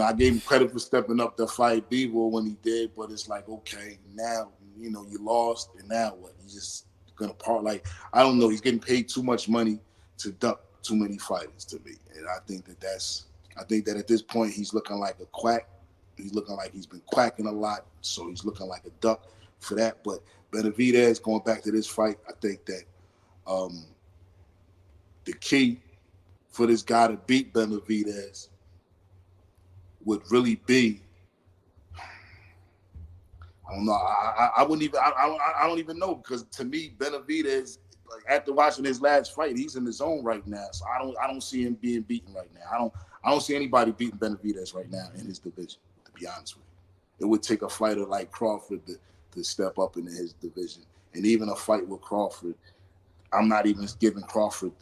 I gave him credit for stepping up to fight Bivol when he did, but it's like, okay, now, you lost, and now what? You just gonna part, like, I don't know. He's getting paid too much money to duck too many fighters to me. And I think that at this point, he's looking like a quack. He's looking like he's been quacking a lot. So he's looking like a duck for that. But Benavidez, going back to this fight, I think that the key for this guy to beat Benavidez would really be, I don't know. I wouldn't even. I don't even know, because to me, Benavidez, like, after watching his last fight, he's in the zone right now. So I don't see him being beaten right now. I don't see anybody beating Benavidez right now in his division. To be honest with you, it would take a fighter like Crawford to step up into his division, and even a fight with Crawford, I'm not even giving Crawford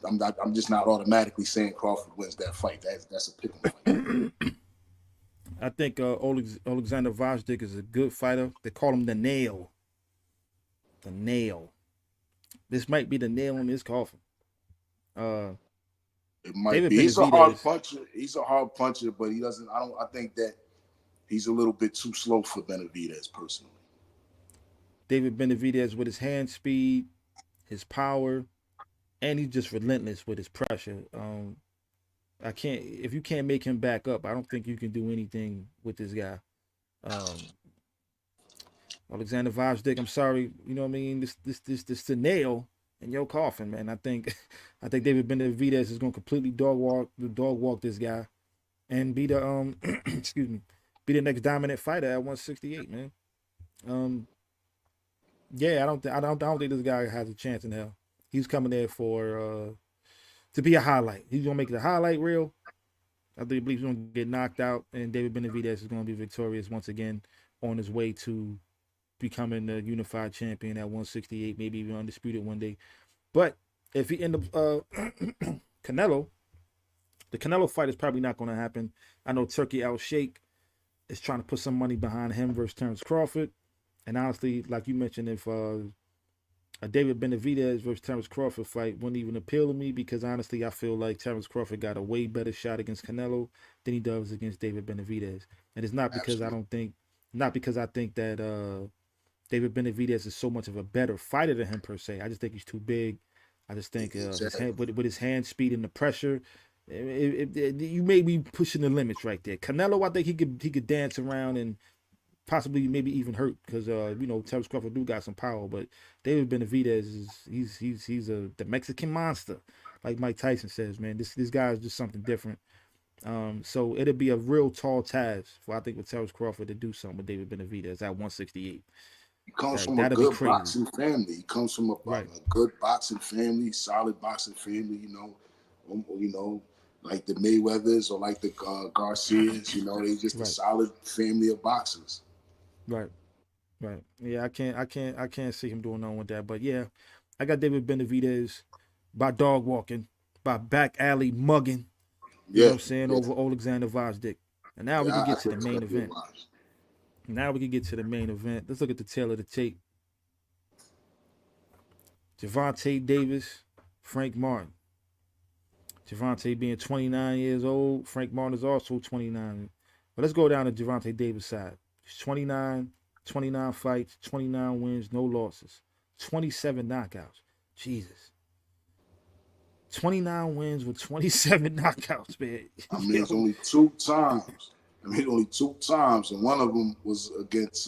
I'm just not automatically saying Crawford wins that fight. That's a pick 'em fight. I think Alexander Gvozdyk is a good fighter. They call him the nail. The nail. This might be the nail in his coffin. It might be. He's a hard puncher. He's a hard puncher, but he doesn't. I think that he's a little bit too slow for Benavidez personally. David Benavidez with his hand speed, his power, and he's just relentless with his pressure. If you can't make him back up, I don't think you can do anything with this guy. Alexander Gvozdyk, I'm sorry, you know what I mean? This the nail in your coffin, man. I think David Benavidez is gonna completely dog walk this guy and be the excuse me, be the next dominant fighter at 168, man. Yeah, I don't think this guy has a chance in hell. He's coming there for to be a highlight. He's gonna make it a highlight reel. I believe he's gonna get knocked out, and David Benavidez is gonna be victorious once again on his way to becoming the unified champion at 168, maybe even undisputed one day. But if he end up Canelo, the Canelo fight is probably not going to happen. I know Turkey Al Sheikh is trying to put some money behind him versus Terrence Crawford. And honestly, like you mentioned, if a David Benavidez versus Terrence Crawford fight wouldn't even appeal to me, because honestly, I feel like Terrence Crawford got a way better shot against Canelo than he does against David Benavidez. And it's not because I think that David Benavidez is so much of a better fighter than him per se. I just think he's too big. I just think with his hand speed and the pressure, you may be pushing the limits right there. Canelo, I think he could dance around and possibly maybe even hurt, because Terrence Crawford do got some power, but David Benavidez he's the Mexican monster, like Mike Tyson says, man. This guy is just something different. So it'll be a real tall task for Terrence Crawford to do something with David Benavidez at 168. He comes from a good boxing family. He comes from a good boxing family, solid boxing family. Like the Mayweathers or like the Garcias. They just a solid family of boxers. Right. Yeah, I can't see him doing nothing with that. But yeah, I got David Benavidez by dog walking, by back alley mugging. You know what I'm saying, over Alexander Gvozdyk. And now we can get to the main event. Let's look at the tail of the tape. Gervonta Davis, Frank Martin. Gervonta being 29 years old. Frank Martin is also 29. But let's go down to Gervonta Davis' side. He's 29 fights, 29 wins, no losses, 27 knockouts. Jesus. 29 wins with 27 knockouts, man. It's only two times. And one of them was against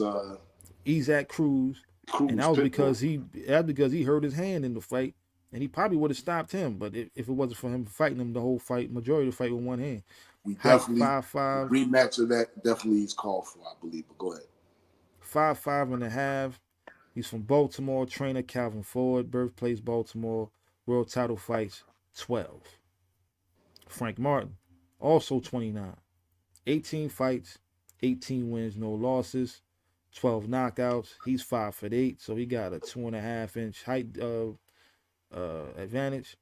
Isaac Cruz, and that was because he hurt his hand in the fight, and he probably would have stopped him. But if it wasn't for him fighting him the whole fight, majority of the fight with one hand. We definitely 5'5". Rematch of that definitely is called for, I believe. But go ahead. 5'5.5". He's from Baltimore. Trainer Calvin Ford. Birthplace Baltimore. World title fights 12. Frank Martin, also 29. 18 fights, 18 wins, no losses, 12 knockouts. He's 5'8", so he got a 2.5 inch height advantage.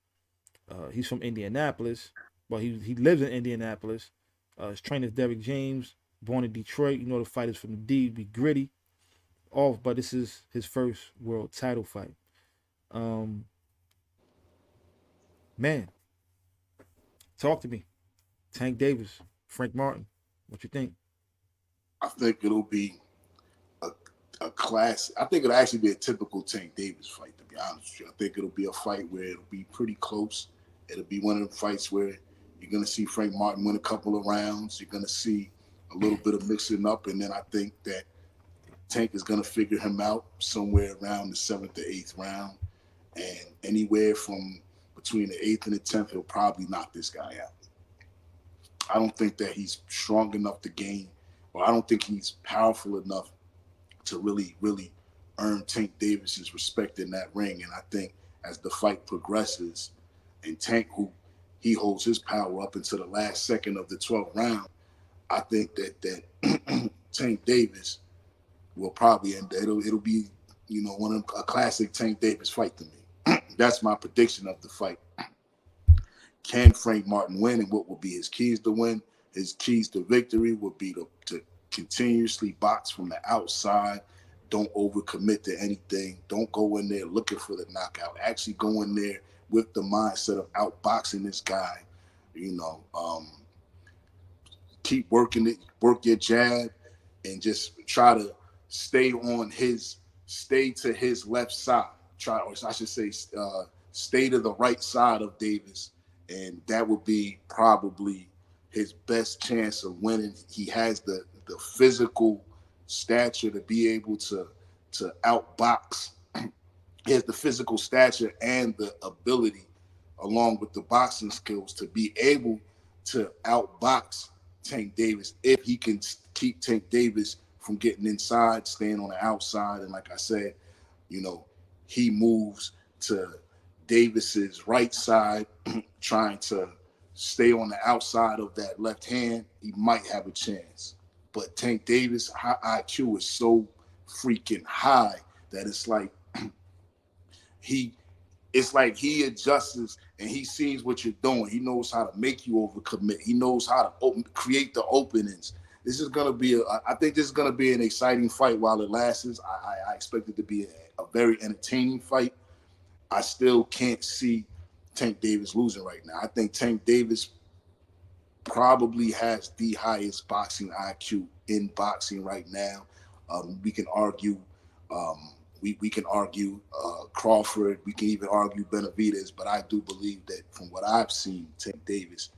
He's from Indianapolis. Well, he lives in Indianapolis. His trainer is Derrick James, born in Detroit. The fighters from the D be gritty. But this is his first world title fight. Man, talk to me. Tank Davis, Frank Martin, what you think? I think it'll be a class. I think it'll actually be a typical Tank Davis fight, to be honest with you. I think it'll be a fight where it'll be pretty close. It'll be one of the fights where you're going to see Frank Martin win a couple of rounds. You're going to see a little bit of mixing up, and then I think that Tank is going to figure him out somewhere around the 7th or 8th round, and anywhere from between the 8th and the 10th, he'll probably knock this guy out. I don't think that he's strong enough to gain, or I don't think he's powerful enough to really, really earn Tank Davis's respect in that ring. And I think as the fight progresses, and Tank, who he holds his power up until the last second of the 12th round, I think that Tank Davis will probably end. It'll be a classic Tank Davis fight to me. That's my prediction of the fight. Can Frank Martin win, and what will be his keys to win? His keys to victory would be to continuously box from the outside. Don't overcommit to anything. Don't go in there looking for the knockout. Actually go in there with the mindset of outboxing this guy. Keep working it, work your jab, and just try to stay to his left side. Stay to the right side of Davis and that would be probably his best chance of winning. He has the physical stature to be able to outbox. He has the physical stature and the ability, along with the boxing skills, to be able to outbox Tank Davis if he can keep Tank Davis from getting inside, staying on the outside. And like I said, you know, he moves to Davis's right side, trying to stay on the outside of that left hand, he might have a chance. But Tank Davis' high IQ is so freaking high that it's like he adjusts and he sees what you're doing. He knows how to make you overcommit. He knows how to create the openings. This is gonna be I think this is gonna be an exciting fight while it lasts. I expect it to be a very entertaining fight. I still can't see Tank Davis losing right now. I think Tank Davis probably has the highest boxing IQ in boxing right now. We can argue we can argue Crawford. We can even argue Benavidez. But I do believe that from what I've seen, Tank Davis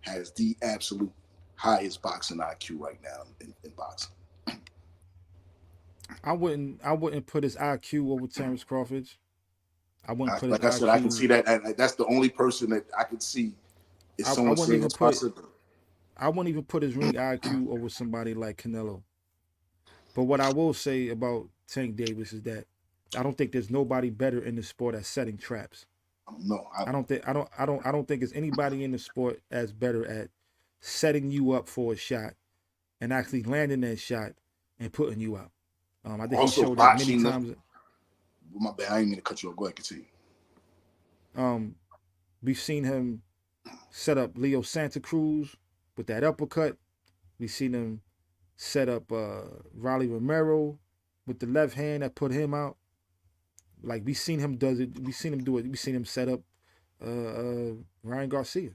has the absolute highest boxing IQ right now in boxing. I wouldn't put his IQ over Terrence Crawford's. I wouldn't put like his I said, IQ. I can see that. That's the only person that I could see. Is someone saying it's possible. I wouldn't even put his ring IQ over somebody like Canelo. But what I will say about Tank Davis is that I don't think there's nobody better in the sport at setting traps. No, I don't think there's anybody in the sport as better at setting you up for a shot and actually landing that shot and putting you out. I think also he showed that many times. My bad, I didn't mean to cut you off. Go ahead, continue. We've seen him set up Leo Santa Cruz with that uppercut. We've seen him set up Raleigh Romero with the left hand that put him out. Like we seen him do it. We seen him set up Ryan Garcia.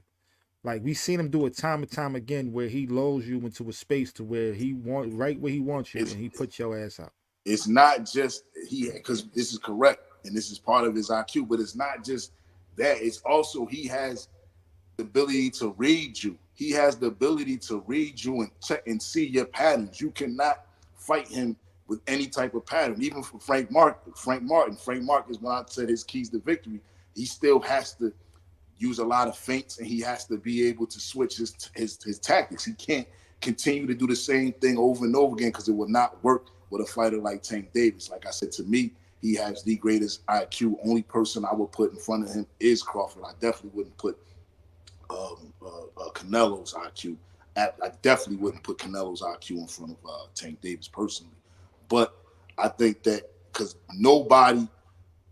Like we seen him do it time and time again, where he lulls you into a space to where he wants you, and he puts your ass out. It's not just because this is correct and this is part of his IQ, but it's not just that. It's also he has the ability to read you. He has the ability to read you and check and see your patterns. You cannot fight him with any type of pattern. Even for Frank Martin, is when I said his keys to victory. He still has to use a lot of feints, and he has to be able to switch his tactics. He can't continue to do the same thing over and over again because it will not work with a fighter like Tank Davis. Like I said, to me, he has the greatest IQ. Only person I would put in front of him is Crawford. I definitely wouldn't put Canelo's IQ. I definitely wouldn't put Canelo's IQ in front of Tank Davis personally. But I think that because nobody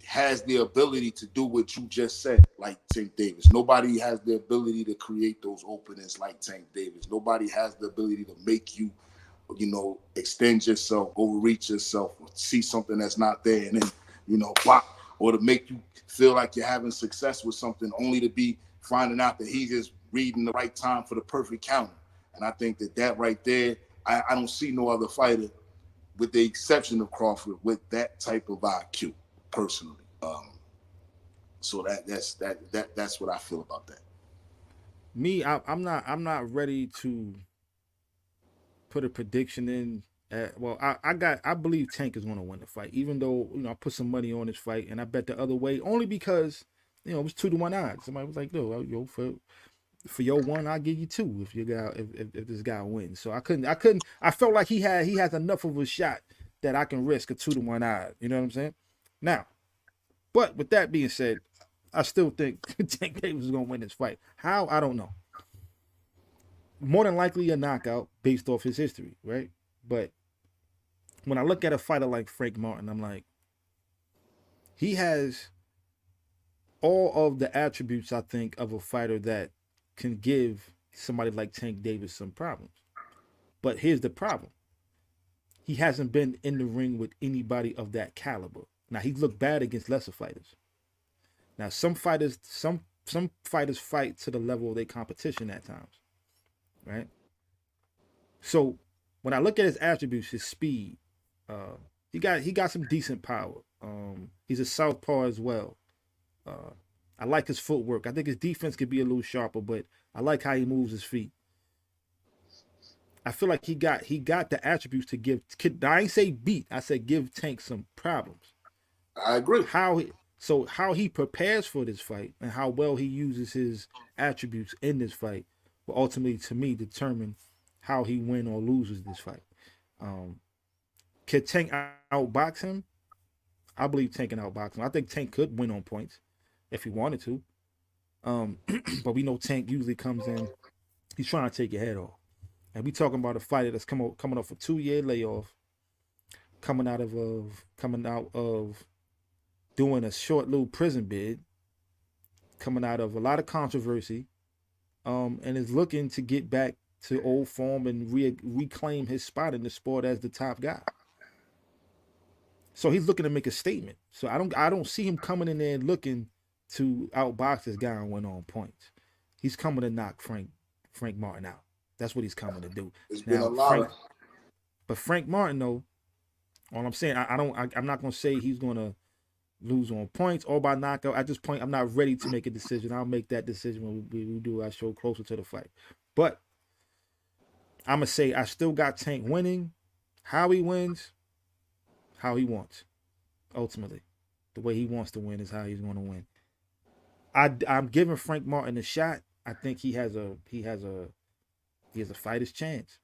has the ability to do what you just said, like Tank Davis. Nobody has the ability to create those openings like Tank Davis. Nobody has the ability to make you, extend yourself, overreach yourself, or see something that's not there, and then, block, or to make you feel like you're having success with something only to be finding out that he's just reading the right time for the perfect counter. And I think that right there, I don't see no other fighter, with the exception of Crawford, with that type of IQ, personally. So that's what I feel about that. Me, I'm not ready to put a prediction in. I believe Tank is going to win the fight, even though I put some money on this fight, and I bet the other way only because it was 2-1 odds. Somebody was like, "No, for your one, I'll give you 2 if this guy wins." So I couldn't. I felt like he has enough of a shot that I can risk a 2-1 odd. You know what I'm saying? Now, but with that being said, I still think Tank Davis is going to win this fight. How? I don't know. More than likely a knockout based off his history, right? But when I look at a fighter like Frank Martin, I'm like, he has all of the attributes, I think, of a fighter that can give somebody like Tank Davis some problems. But here's the problem. He hasn't been in the ring with anybody of that caliber. Now, he looked bad against lesser fighters. Now, some fighters fight to the level of their competition at times, right? So when I look at his attributes, his speed, he got some decent power. He's a southpaw as well. I like his footwork. I think his defense could be a little sharper, but I like how he moves his feet. I feel like he got the attributes to give. I ain't say beat. I said give Tank some problems. I agree. How he prepares for this fight and how well he uses his attributes in this fight will ultimately, to me, determine how he win or loses this fight. Could Tank outbox him? I believe Tank can outbox him. I think Tank could win on points if he wanted to. But we know Tank usually comes in, he's trying to take your head off. And we talking about a fighter that's coming off a 2-year layoff, coming out of doing a short little prison bid, coming out of a lot of controversy, and is looking to get back to old form and reclaim his spot in the sport as the top guy. So he's looking to make a statement. So I don't see him coming in there and looking to outbox this guy and win on points. He's coming to knock Frank Martin out. That's what he's coming to do. It's been a lot. But Frank Martin, though, all I'm saying, I'm not gonna say he's gonna lose on points or by knockout. At this point, I'm not ready to make a decision. I'll make that decision when we do our show closer to the fight. But I'm gonna say I still got Tank winning. How he wins, how he wants. Ultimately, the way he wants to win is how he's gonna win. I'm giving Frank Martin a shot. I think he has a fighter's chance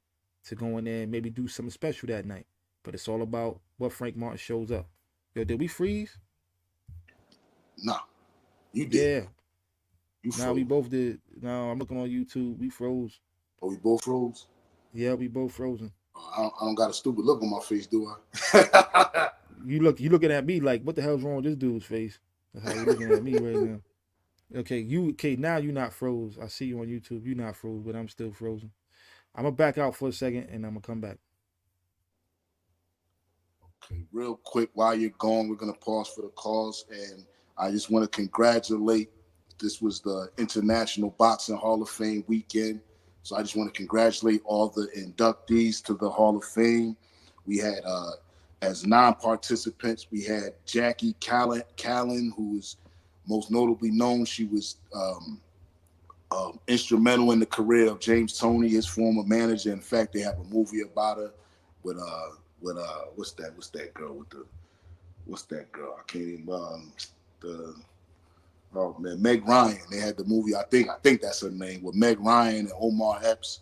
to go in there and maybe do something special that night. But it's all about what Frank Martin shows up. Yo, did we freeze? No, you did. Yeah. We both did. No, I'm looking on YouTube. We froze. Oh, we both froze? Yeah, we both frozen. I don't got a stupid look on my face, do I? You looking at me like, what the hell's wrong with this dude's face? That's how you looking at me right now. Okay, now you're not froze. I see you on YouTube. You're not froze, but I'm still frozen. I'm gonna back out for a second and I'm gonna come back. Okay, real quick, while you're gone, we're gonna pause for the calls, and I just want to congratulate. This was the International Boxing Hall of Fame weekend, so I just want to congratulate all the inductees to the Hall of Fame. We had, as non-participants, we had Jackie Callan, who is most notably known. She was instrumental in the career of James Toney, his former manager. In fact, they have a movie about her with what's that girl? I can't even Meg Ryan. They had the movie. I think that's her name, with Meg Ryan and Omar Epps,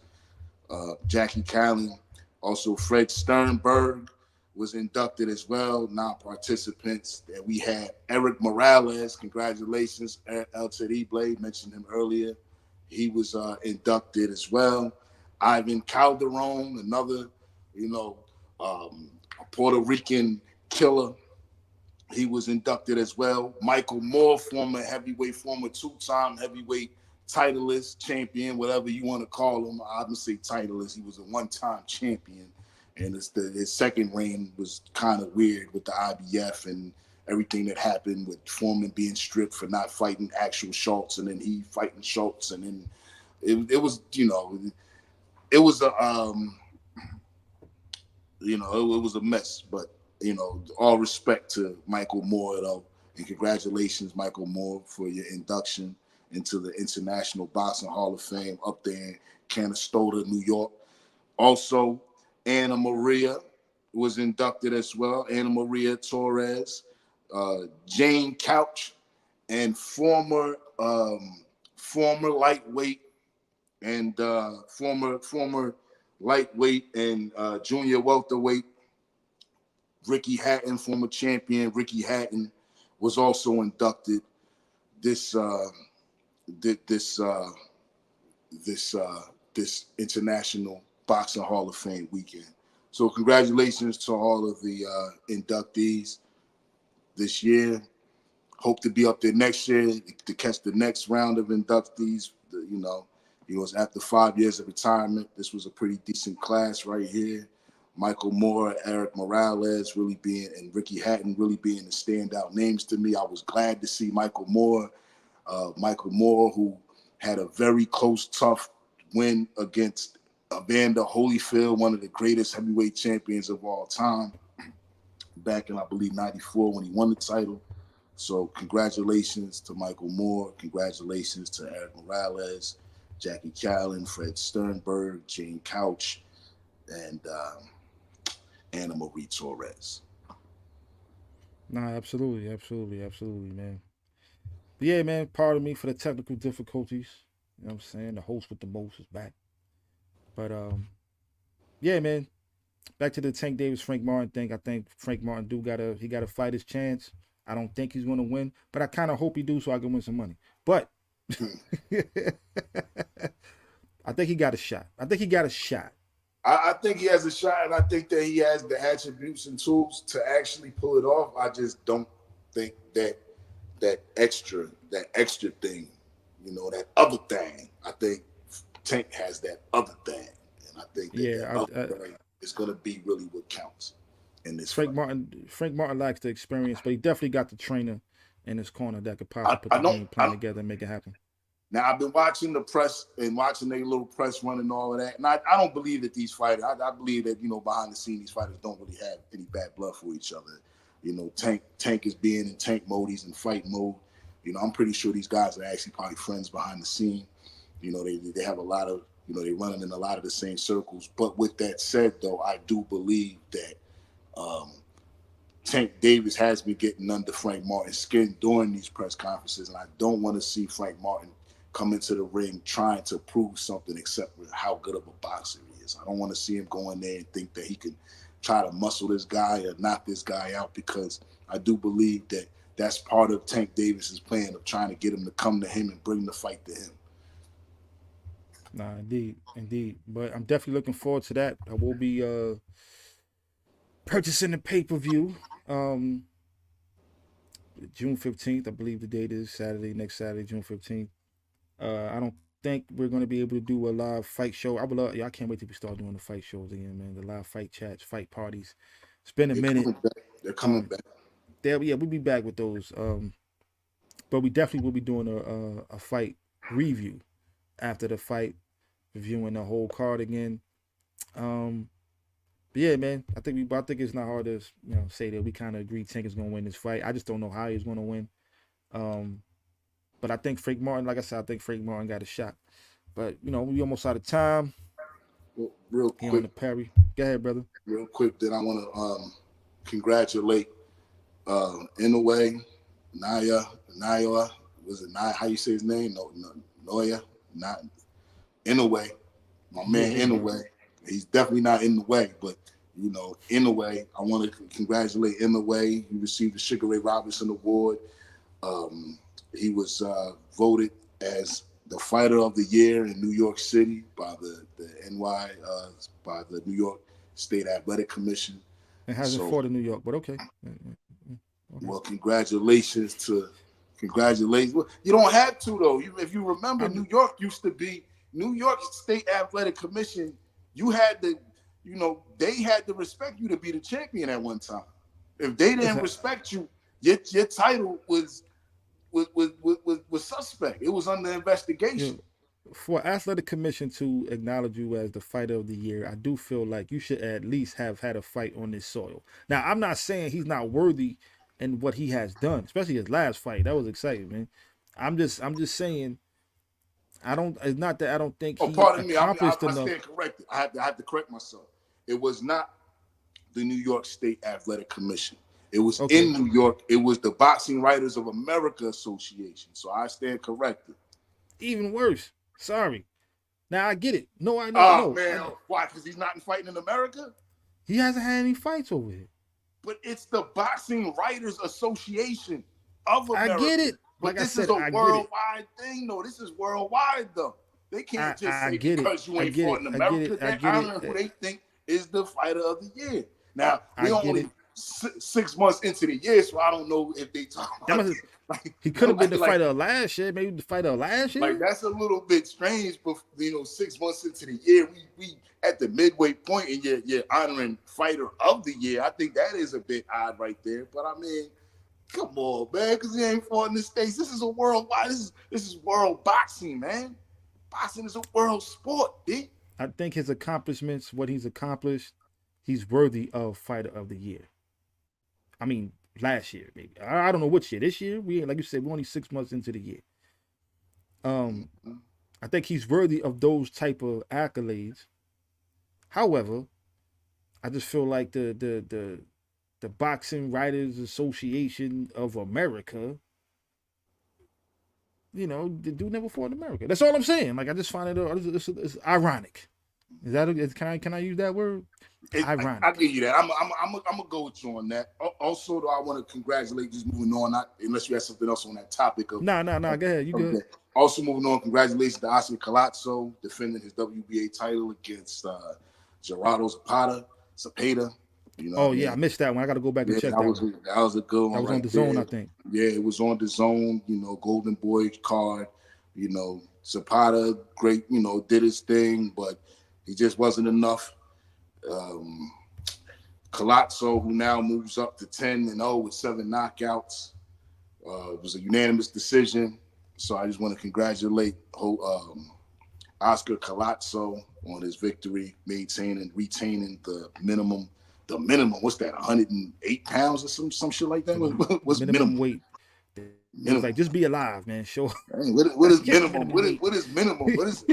Jackie Callan, also Fred Sternberg was inducted as well, non-participants. And we had Eric Morales, congratulations. El Terrible, mentioned him earlier. He was inducted as well. Ivan Calderon, another, a Puerto Rican killer. He was inducted as well. Michael Moore, former two-time heavyweight titleist, champion, whatever you want to call him. I wouldn't say titleist. He was a one-time champion. And his second reign was kind of weird with the IBF and everything that happened with Foreman being stripped for not fighting actual Schultz, and then he fighting Schultz, and then it was a mess. But all respect to Michael Moore, though, and congratulations, Michael Moore, for your induction into the International Boxing Hall of Fame up there in Canastota, New York. Also, Anna Maria was inducted as well. Anna Maria Torres, Jane Couch, and former lightweight and former lightweight and junior welterweight Ricky Hatton, former champion Ricky Hatton, was also inducted this International Boxing Hall of Fame weekend. So congratulations to all of the inductees this year. Hope to be up there next year to catch the next round of inductees. After 5 years of retirement, this was a pretty decent class right here. Michael Moore, Eric Morales and Ricky Hatton really being the standout names to me. I was glad to see Michael Moore, who had a very close, tough win against Evander Holyfield, one of the greatest heavyweight champions of all time, back in, I believe, 94 when he won the title. So congratulations to Michael Moore. Congratulations to Eric Morales, Jackie Callan, Fred Sternberg, Jane Couch, and Anna Marie Torres. Nah, absolutely, man. But yeah, man, pardon me for the technical difficulties. You know what I'm saying? The host with the most is back. But yeah, man. Back to the Tank Davis Frank Martin thing. I think Frank Martin gotta fight his chance. I don't think he's gonna win, but I kind of hope he do so I can win some money. But I think he got a shot. I think he has a shot, and I think that he has the attributes and tools to actually pull it off. I just don't think that extra thing, that other thing. I think Tank has that other thing, and I think that is going to be really what counts in this Frank fight. Frank Martin lacks the experience, but he definitely got the trainer in his corner that could possibly put the game plan together and make it happen. Now, I've been watching the press and watching their little press run and all of that, and I don't believe that these fighters, I believe that, behind the scenes, these fighters don't really have any bad blood for each other. Tank is being in tank mode, he's in fight mode. I'm pretty sure these guys are actually probably friends behind the scene. They have a lot of, they're running in a lot of the same circles. But with that said, though, I do believe that Tank Davis has been getting under Frank Martin's skin during these press conferences, and I don't want to see Frank Martin come into the ring trying to prove something except for how good of a boxer he is. I don't want to see him go in there and think that he can try to muscle this guy or knock this guy out, because I do believe that that's part of Tank Davis's plan of trying to get him to come to him and bring the fight to him. Nah, indeed. But I'm definitely looking forward to that. I will be purchasing the pay-per-view June 15th. I believe the date is next Saturday, June 15th. I don't think we're going to be able to do a live fight show. I can't wait till we start doing the fight shows again, man. The live fight chats, fight parties. It's been a minute. They're coming back. We'll be back with those. But we definitely will be doing a fight review after the fight, reviewing the whole card again. But yeah, man, I think it's not hard to say that we kind of agree Tank is going to win this fight. I just don't know how he's going to win. But I think Frank Martin, like I said, got a shot. But we almost out of time. Well, real quick, on the Parry. Go ahead, brother. Real quick, then I want to congratulate Inoue, Naya. Was it Naya? How you say his name? Noya. Not Inoue. My man Inoue. He's definitely not in the way, but Inoue. I want to congratulate Inoue. He received the Sugar Ray Robinson Award. He was voted as the fighter of the year in New York City by the by the New York State Athletic Commission. It hasn't fought in New York, but okay. Well, congratulations. Well, you don't have to, though. If you remember, New York used to be New York State Athletic Commission. You had to, they had to respect you to be the champion at one time. If they didn't respect you, your title was suspect. It was under investigation. For Athletic Commission to acknowledge you as the fighter of the year, I do feel like you should at least have had a fight on this soil. Now, I'm not saying he's not worthy in what he has done, especially his last fight. That was exciting, man. I'm just saying. It's not that I don't think he accomplished enough. I stand corrected. I have to correct myself. It was not the New York State Athletic Commission. It was in New York. It was the Boxing Writers of America Association. So I stand corrected. Even worse. Sorry. Now I get it. No, I know. Oh, man. Why? Because he's not fighting in America? He hasn't had any fights over here. But it's the Boxing Writers Association of America. I get it. But this is a worldwide thing, though. This is worldwide, though. They can't just say because you ain't fought in America. They're honoring who they think is the fighter of the year. Now, we only 6 months into the year, so I don't know if they talk about he could have been the fighter of last year, maybe the fighter of last year. Like, that's a little bit strange, but 6 months into the year, we at the midway point, and you're honoring fighter of the year. I think that is a bit odd right there. But I mean, come on, man, because he ain't fought in the States. This is a worldwide. This is world boxing, man. Boxing is a world sport, D. I think his accomplishments, what he's accomplished, he's worthy of fighter of the year. I mean, last year, maybe. I don't know which year. This year, we like you said, we're only 6 months into the year. I think he's worthy of those type of accolades. However, I just feel like the Boxing Writers Association of America, you know, the dude never fought in America. That's all I'm saying. Like, I just find it's ironic. Is that can I use that word? Ironic. I give you that. I'm gonna go with you on that. Also, though, I want to congratulate. Just moving on, unless you have something else on that topic of. Nah. Go ahead. You good? Also moving on. Congratulations to Oscar Collazo defending his WBA title against Gerardo Zapata. You know. Oh yeah, I missed that one. I got to go back and check that one. That was a good one. That was on the zone, I think. Yeah, it was on the zone. You know, Golden Boy card. You know, Zapata, great. You know, did his thing, but he just wasn't enough. Collazo, who now moves up to 10-0 with 7 knockouts, it was a unanimous decision. So I just want to congratulate Oscar Collazo on his victory, retaining the minimum. What's that? 108 pounds or some shit like that. What's minimum weight? It was like, just be alive, man. Sure. What is minimum? What is minimum? What is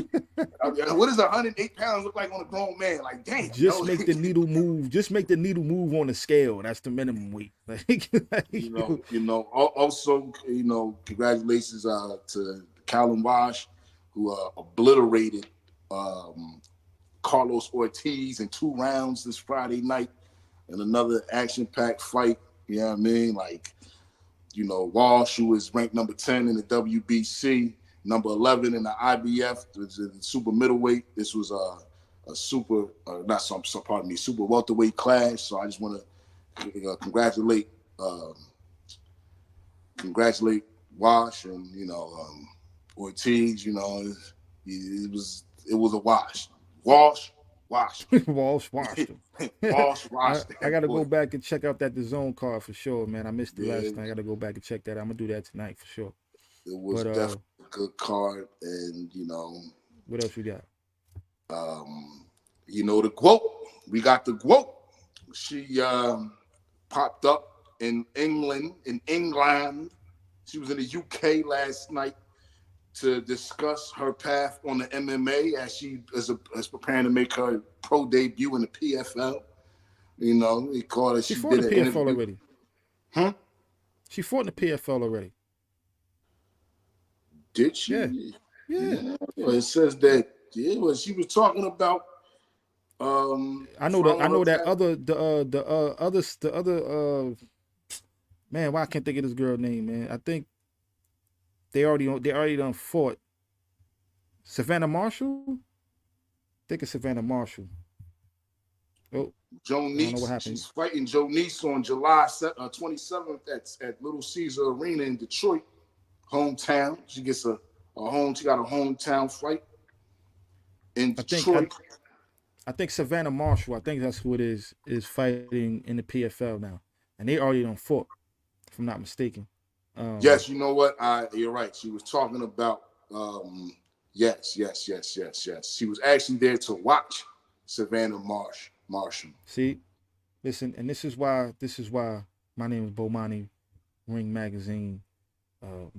108 pounds look like on a grown man? Like, damn. Just make the needle move. Just make the needle move on the scale. That's the minimum weight. You know. Also, you know, congratulations to Callum Wash, who obliterated Carlos Ortiz in 2 rounds this Friday night in another action-packed fight. You know what I mean? Like, you know, Walsh, who is ranked number 10 in the WBC, number 11 in the IBF, the super middleweight. This was a super welterweight clash. So I just want to congratulate Wash and, you know, Ortiz. You know, it was a wash. Walsh washed him. I got to go back and check out that DAZN card for sure, man. I missed it last night. I got to go back and check that. I'm gonna do that tonight for sure. It was definitely a good card, and you know. What else you got? You know, the quote. We got the quote. She popped up in England. She was in the UK last night to discuss her path on the MMA as she is preparing to make her pro debut in the PFL. You know, he called it. She fought in the PFL already. Huh? She fought in the PFL already. Did she? Yeah. Well, it says that she was talking about. I know that other man. Why I can't think of this girl's name, man? I think they already done fought Savannah Marshall. I think it's Savannah Marshall. Oh, Jonice. She's fighting Jonice on July 27th at Little Caesar Arena in Detroit, hometown. She gets she got a hometown fight in Detroit. I think Savannah Marshall, I think that's who it is fighting in the PFL now. And they already done fought, if I'm not mistaken. Yes, you know what? You're right. She was talking about yes. She was actually there to watch Savannah Marshall. See, listen, and this is why my name is Bomani Ring Magazine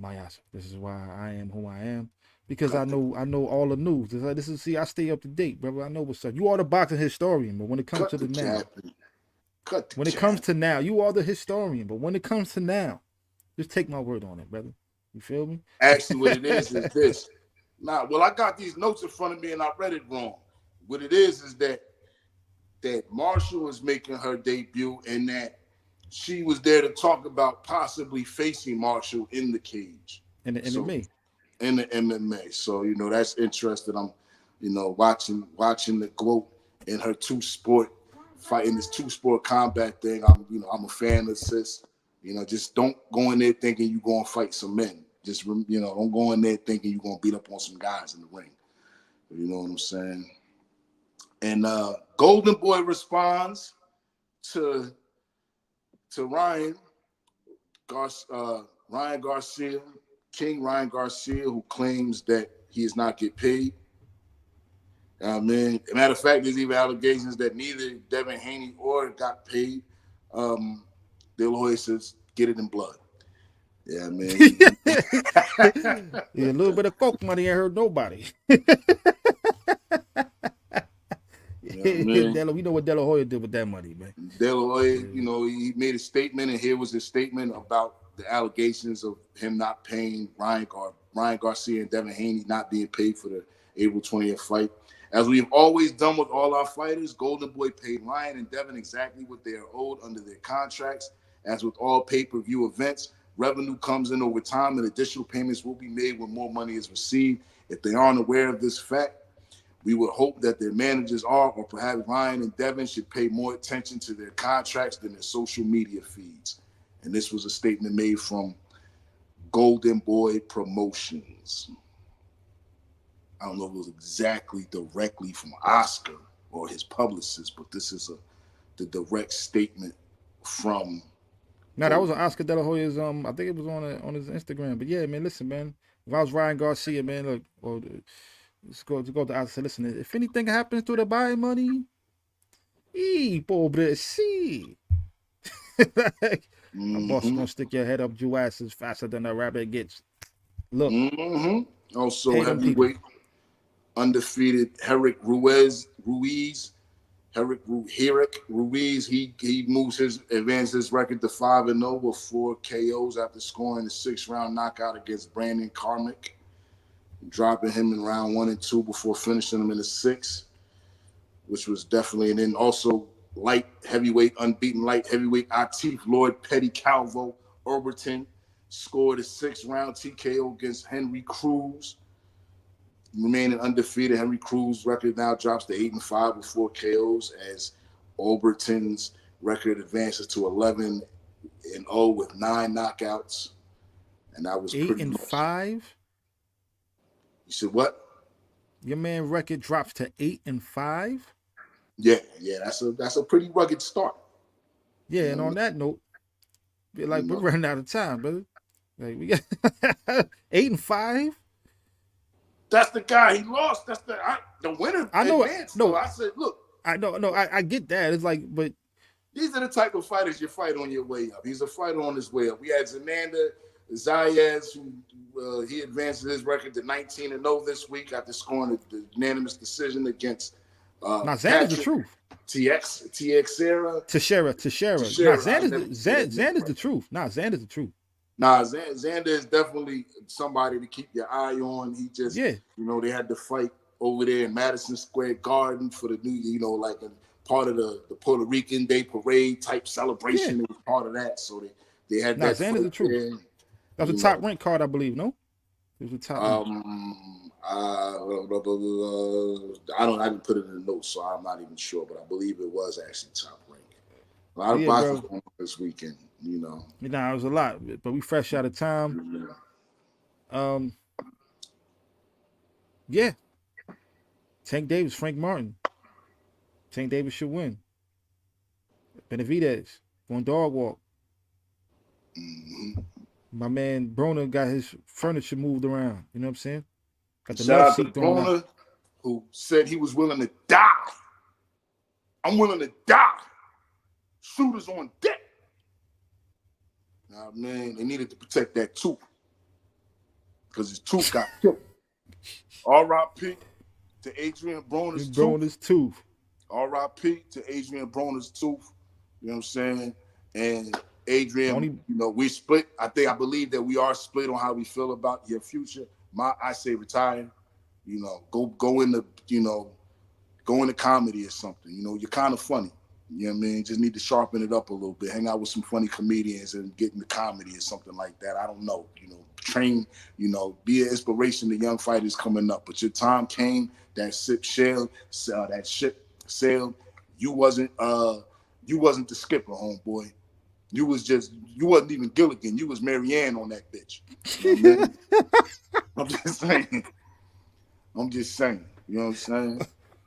Mayasa. This is why I am who I am. Because I know all the news. I stay up to date, brother. I know what's up. You are the boxing historian, but when it comes to the now, comes to now, you are the historian. But when it comes to now, just take my word on it, brother. You feel me? Actually, what it is this. I got these notes in front of me and I read it wrong. What it is that Marshall is making her debut and that she was there to talk about possibly facing Marshall in the cage. In the MMA. In the MMA. So, you know, that's interesting. I'm, you know, watching the GOAT in her two-sport combat thing. I'm a fan of sis. You know, just don't go in there thinking you're going to fight some men. Just, you know, don't go in there thinking you're going to beat up on some guys in the ring. You know what I'm saying? And Golden Boy responds to Ryan Garcia, King Ryan Garcia, who claims that he does not get paid. I mean, matter of fact, there's even allegations that neither Devin Haney or got paid. De La Hoya says, get it in blood. Yeah, man. Yeah, a little bit of coke money ain't hurt nobody. Yeah, We know what De La Hoya did with that money, man. De La Hoya, you know, he made a statement, and here was his statement about the allegations of him not paying Ryan Garcia and Devin Haney not being paid for the April 20th fight. As we've always done with all our fighters, Golden Boy paid Ryan and Devin exactly what they are owed under their contracts. As with all pay-per-view events, revenue comes in over time, and additional payments will be made when more money is received. If they aren't aware of this fact, we would hope that their managers are, or perhaps Ryan and Devin should pay more attention to their contracts than their social media feeds. And this was a statement made from Golden Boy Promotions. I don't know if it was exactly directly from Oscar or his publicist, but this is the direct statement from. No, that was an Oscar De La Hoya's. I think it was on his Instagram. But yeah, man, listen, man. If I was Ryan Garcia, man, look, or let's go to Oscar. Listen, if anything happens to the buy money, pobrecito. My boss is gonna stick your head up your asses faster than a rabbit gets. Look. Also, heavyweight undefeated Herrick Ruiz. He advances his record to 5-0 with 4 KOs after scoring a 6-round knockout against Brandon Carmick, dropping him in round 1 and 2 before finishing him in the 6th, which was definitely. And then also unbeaten light heavyweight Atif Lloyd Petty Calvo Overton scored a 6-round TKO against Henry Cruz. Remaining undefeated, Henry Cruz's record now drops to 8-5 with 4 KOs as Overton's record advances to 11-0 with 9 knockouts. And that was 8-5. You said what? Your man record drops to 8-5. Yeah, that's a pretty rugged start. Yeah, and on that note, we're running out of time, brother. Like we got 8-5. That's the guy he lost. That's the winner. I know. No, I said, look. I know. No, I get that. It's like, but these are the type of fighters you fight on your way up. He's a fighter on his way up. We had Zanander Zayas, who he advances his record to 19-0 this week after scoring the unanimous decision against. Now Xander's the truth. Teixeira. Xander's the truth. Xander's the truth. Xander is definitely somebody to keep your eye on. He just, they had to fight over there in Madison Square Garden for the new, like a part of the Puerto Rican Day Parade type celebration. Yeah. It was part of that. So they had that. Xander's the truth. That was a top ranked card, I believe, no? It was a top rank. I didn't put it in the notes, so I'm not even sure, but I believe it was actually top ranked. A lot of boxes going on this weekend. It was a lot, but we fresh out of time. Yeah. Tank Davis, Frank Martin. Tank Davis should win. Benavidez going dog walk. My man Broner got his furniture moved around. You know what I'm saying? Got the shout out to Broner, who said he was willing to die. I'm willing to die. Shooters on deck. Now, man, they needed to protect that tooth because his tooth got killed. R.I.P. to Adrian Broner's tooth. R.I.P. to Adrian Broner's tooth. You know what I'm saying? And Adrian, we split. I believe that we are split on how we feel about your future. I say retire. Go into comedy or something. You're kind of funny. You know what I mean? Just need to sharpen it up a little bit. Hang out with some funny comedians and get into comedy or something like that. I don't know. Train, be an inspiration to young fighters coming up. But your time came, that ship sailed. You wasn't the skipper, homeboy. You wasn't even Gilligan. You was Marianne on that bitch. You know what I mean? I'm just saying. You know what I'm saying?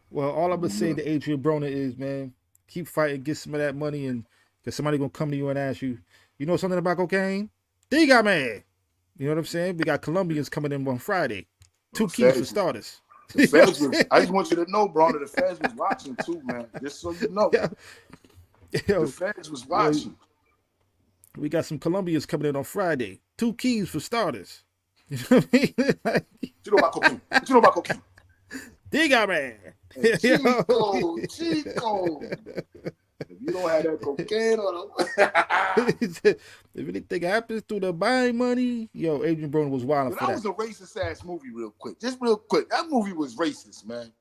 Well, all I'm gonna say to Adrian Broner is, man, keep fighting, get some of that money, and because somebody gonna come to you and ask you, you know something about cocaine? They got mad. You know what I'm saying? We got Colombians coming in on Friday. 2 keys for starters. The feds I just want you to know, Broner, the feds was watching too, man. Just so you know. The feds was watching. We got some Colombians coming in on Friday. 2 keys for starters. You know what I mean? What you know about cocaine? What you know about cocaine? Diga, man. Chico. If you don't have that cocaine on them. If anything happens to the buying money, yo, Adrian Broner was wilding for that. That was a racist ass movie, real quick. Just real quick. That movie was racist, man.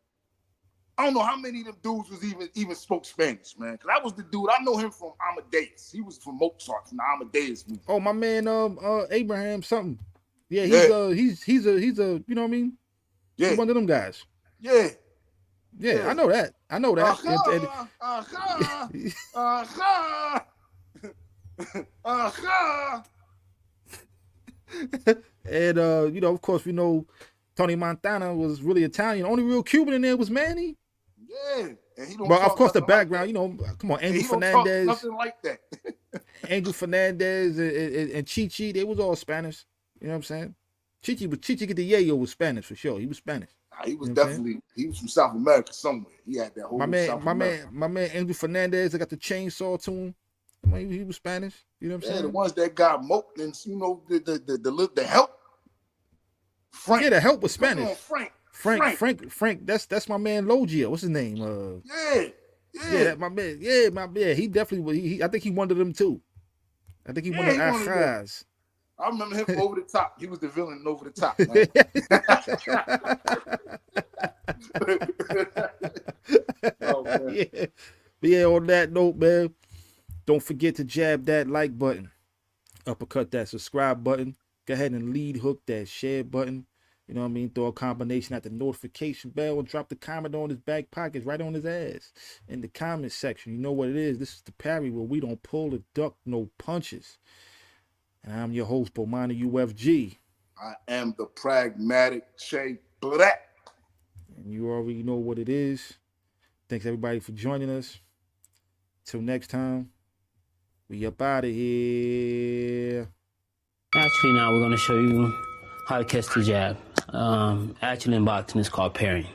I don't know how many of them dudes was even spoke Spanish, man. Cause that was the dude. I know him from Amadeus. He was from Mozart, from the Amadeus movie. Oh, my man, Abraham something. Yeah, he's a you know what I mean? Yeah. He's one of them guys. Yeah. Yeah, I know that. And you know, of course, we know Tony Montana was really Italian. Only real Cuban in there was Manny. Yeah, and he don't. But of course, the like background, you know, come on, Angel Fernandez, nothing like that. Angel Fernandez and Chichi, they was all Spanish. You know what I'm saying? Chichi get the yayo was Spanish for sure. He was Spanish. He was definitely he was from South America somewhere. He had that whole my man Angel Fernandez. I got the chainsaw to him. He was Spanish. You know what I'm saying? The ones that got moped and you know the help. Frank. Yeah, the help was Spanish. Frank. That's my man Logia. What's his name? That my man. Yeah, he definitely. He I think he wanted them too. I think he wanted Afghans. I remember him Over the Top. He was the villain in Over the Top, man. Oh, man. Yeah. But yeah, on that note, man, don't forget to jab that like button, uppercut that subscribe button, go ahead and lead hook that share button. You know what I mean? Throw a combination at the notification bell and drop the comment on his back pocket, right on his ass in the comment section. You know what it is. This is the Parry where we don't pull the duck, no punches. And I'm your host, Bomani UFG. I am the pragmatic Shea Black. And you already know what it is. Thanks everybody for joining us. Till next time, we up out of here. Actually, now we're going to show you how to catch the jab. Actually, in boxing, it's called parrying.